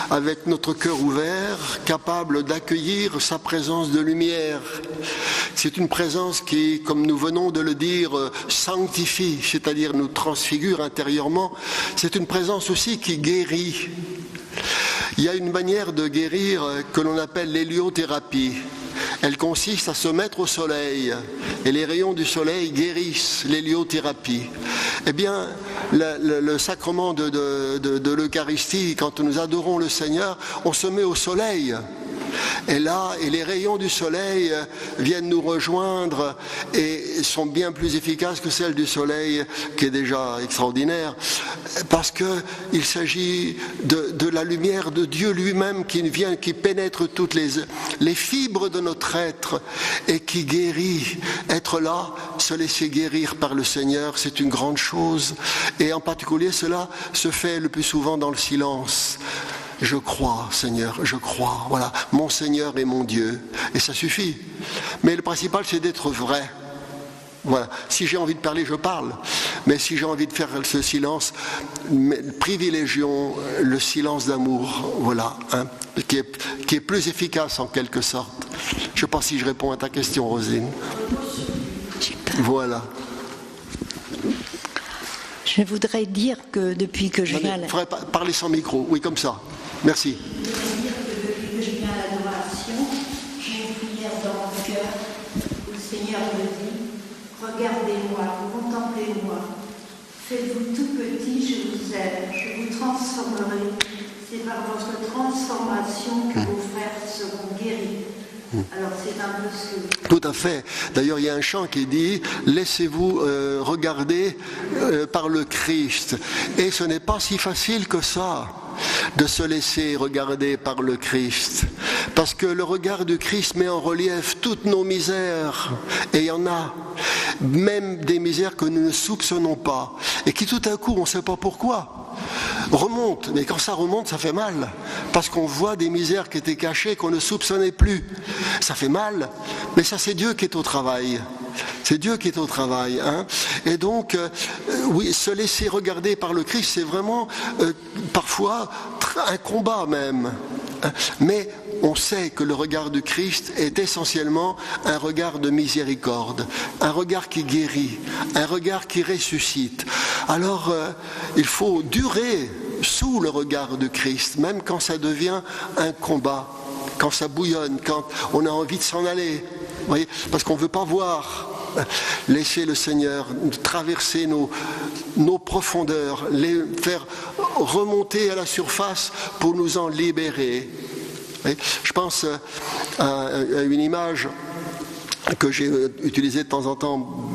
avec notre cœur ouvert, capable d'accueillir sa présence de lumière. C'est une présence qui, comme nous venons de le dire, sanctifie, c'est-à-dire nous transfigure intérieurement. C'est une présence aussi qui guérit. Il y a une manière de guérir que l'on appelle l'héliothérapie. Elle consiste à se mettre au soleil et les rayons du soleil guérissent l'héliothérapie. Eh bien, le sacrement de l'Eucharistie, quand nous adorons le Seigneur, on se met au soleil. Et là, les rayons du soleil viennent nous rejoindre et sont bien plus efficaces que celles du soleil, qui est déjà extraordinaire, parce qu'il s'agit de la lumière de Dieu lui-même qui vient, qui pénètre toutes les fibres de notre être et qui guérit. Être là, se laisser guérir par le Seigneur, c'est une grande chose. Et en particulier, cela se fait le plus souvent dans le silence. Je crois, Seigneur, je crois. Voilà, mon Seigneur est mon Dieu. Et ça suffit. Mais le principal, c'est d'être vrai. Voilà. Si j'ai envie de parler, je parle. Mais si j'ai envie de faire ce silence, privilégions le silence d'amour. Voilà, hein, qui est plus efficace en quelque sorte. Je ne sais pas si je réponds à ta question, Rosine. Voilà. Je voudrais dire que depuis que je viens... Il faudrait parler sans micro. Oui, comme ça. Merci. Depuis que je viens à l'adoration, j'ai une prière dans mon cœur où le Seigneur me dit « Regardez-moi, contemplez-moi, faites-vous tout petit, je vous aime, je vous transformerai. C'est par votre transformation que vos frères seront guéris. » Alors c'est un peu ce que... Tout à fait. D'ailleurs, il y a un chant qui dit « Laissez-vous regarder par le Christ ». Et ce n'est pas si facile que ça de se laisser regarder par le Christ. Parce que le regard du Christ met en relief toutes nos misères. Et il y en a. Même des misères que nous ne soupçonnons pas. Et qui tout à coup, on ne sait pas pourquoi, remontent. Mais quand ça remonte, ça fait mal. Parce qu'on voit des misères qui étaient cachées, qu'on ne soupçonnait plus. Ça fait mal. Mais ça, c'est Dieu qui est au travail. C'est Dieu qui est au travail. Hein. Et donc, oui, se laisser regarder par le Christ, c'est vraiment parfois un combat même. Mais on sait que le regard du Christ est essentiellement un regard de miséricorde, un regard qui guérit, un regard qui ressuscite. Alors, il faut durer sous le regard du Christ, même quand ça devient un combat, quand ça bouillonne, quand on a envie de s'en aller. Vous voyez, parce qu'on ne veut pas voir. Laisser le Seigneur traverser nos profondeurs, les faire remonter à la surface pour nous en libérer. Je pense à une image que j'ai utilisée de temps en temps.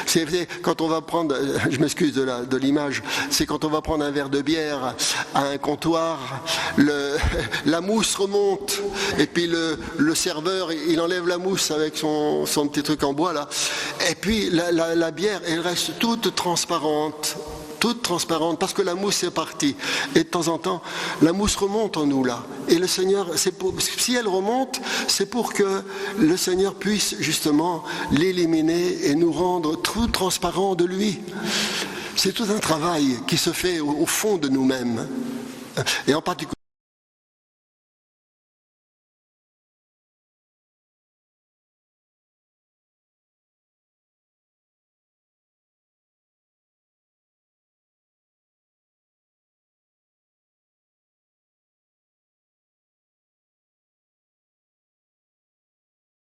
C'est quand on va prendre, je m'excuse de l'image, c'est quand on va prendre un verre de bière à un comptoir, la mousse remonte et puis le serveur il enlève la mousse avec son petit truc en bois là, et puis la bière elle reste toute transparente parce que la mousse est partie. Et de temps en temps, la mousse remonte en nous là. Et le Seigneur, si elle remonte, c'est pour que le Seigneur puisse justement l'éliminer et nous rendre tout transparent de lui. C'est tout un travail qui se fait au fond de nous-mêmes. Et en particulier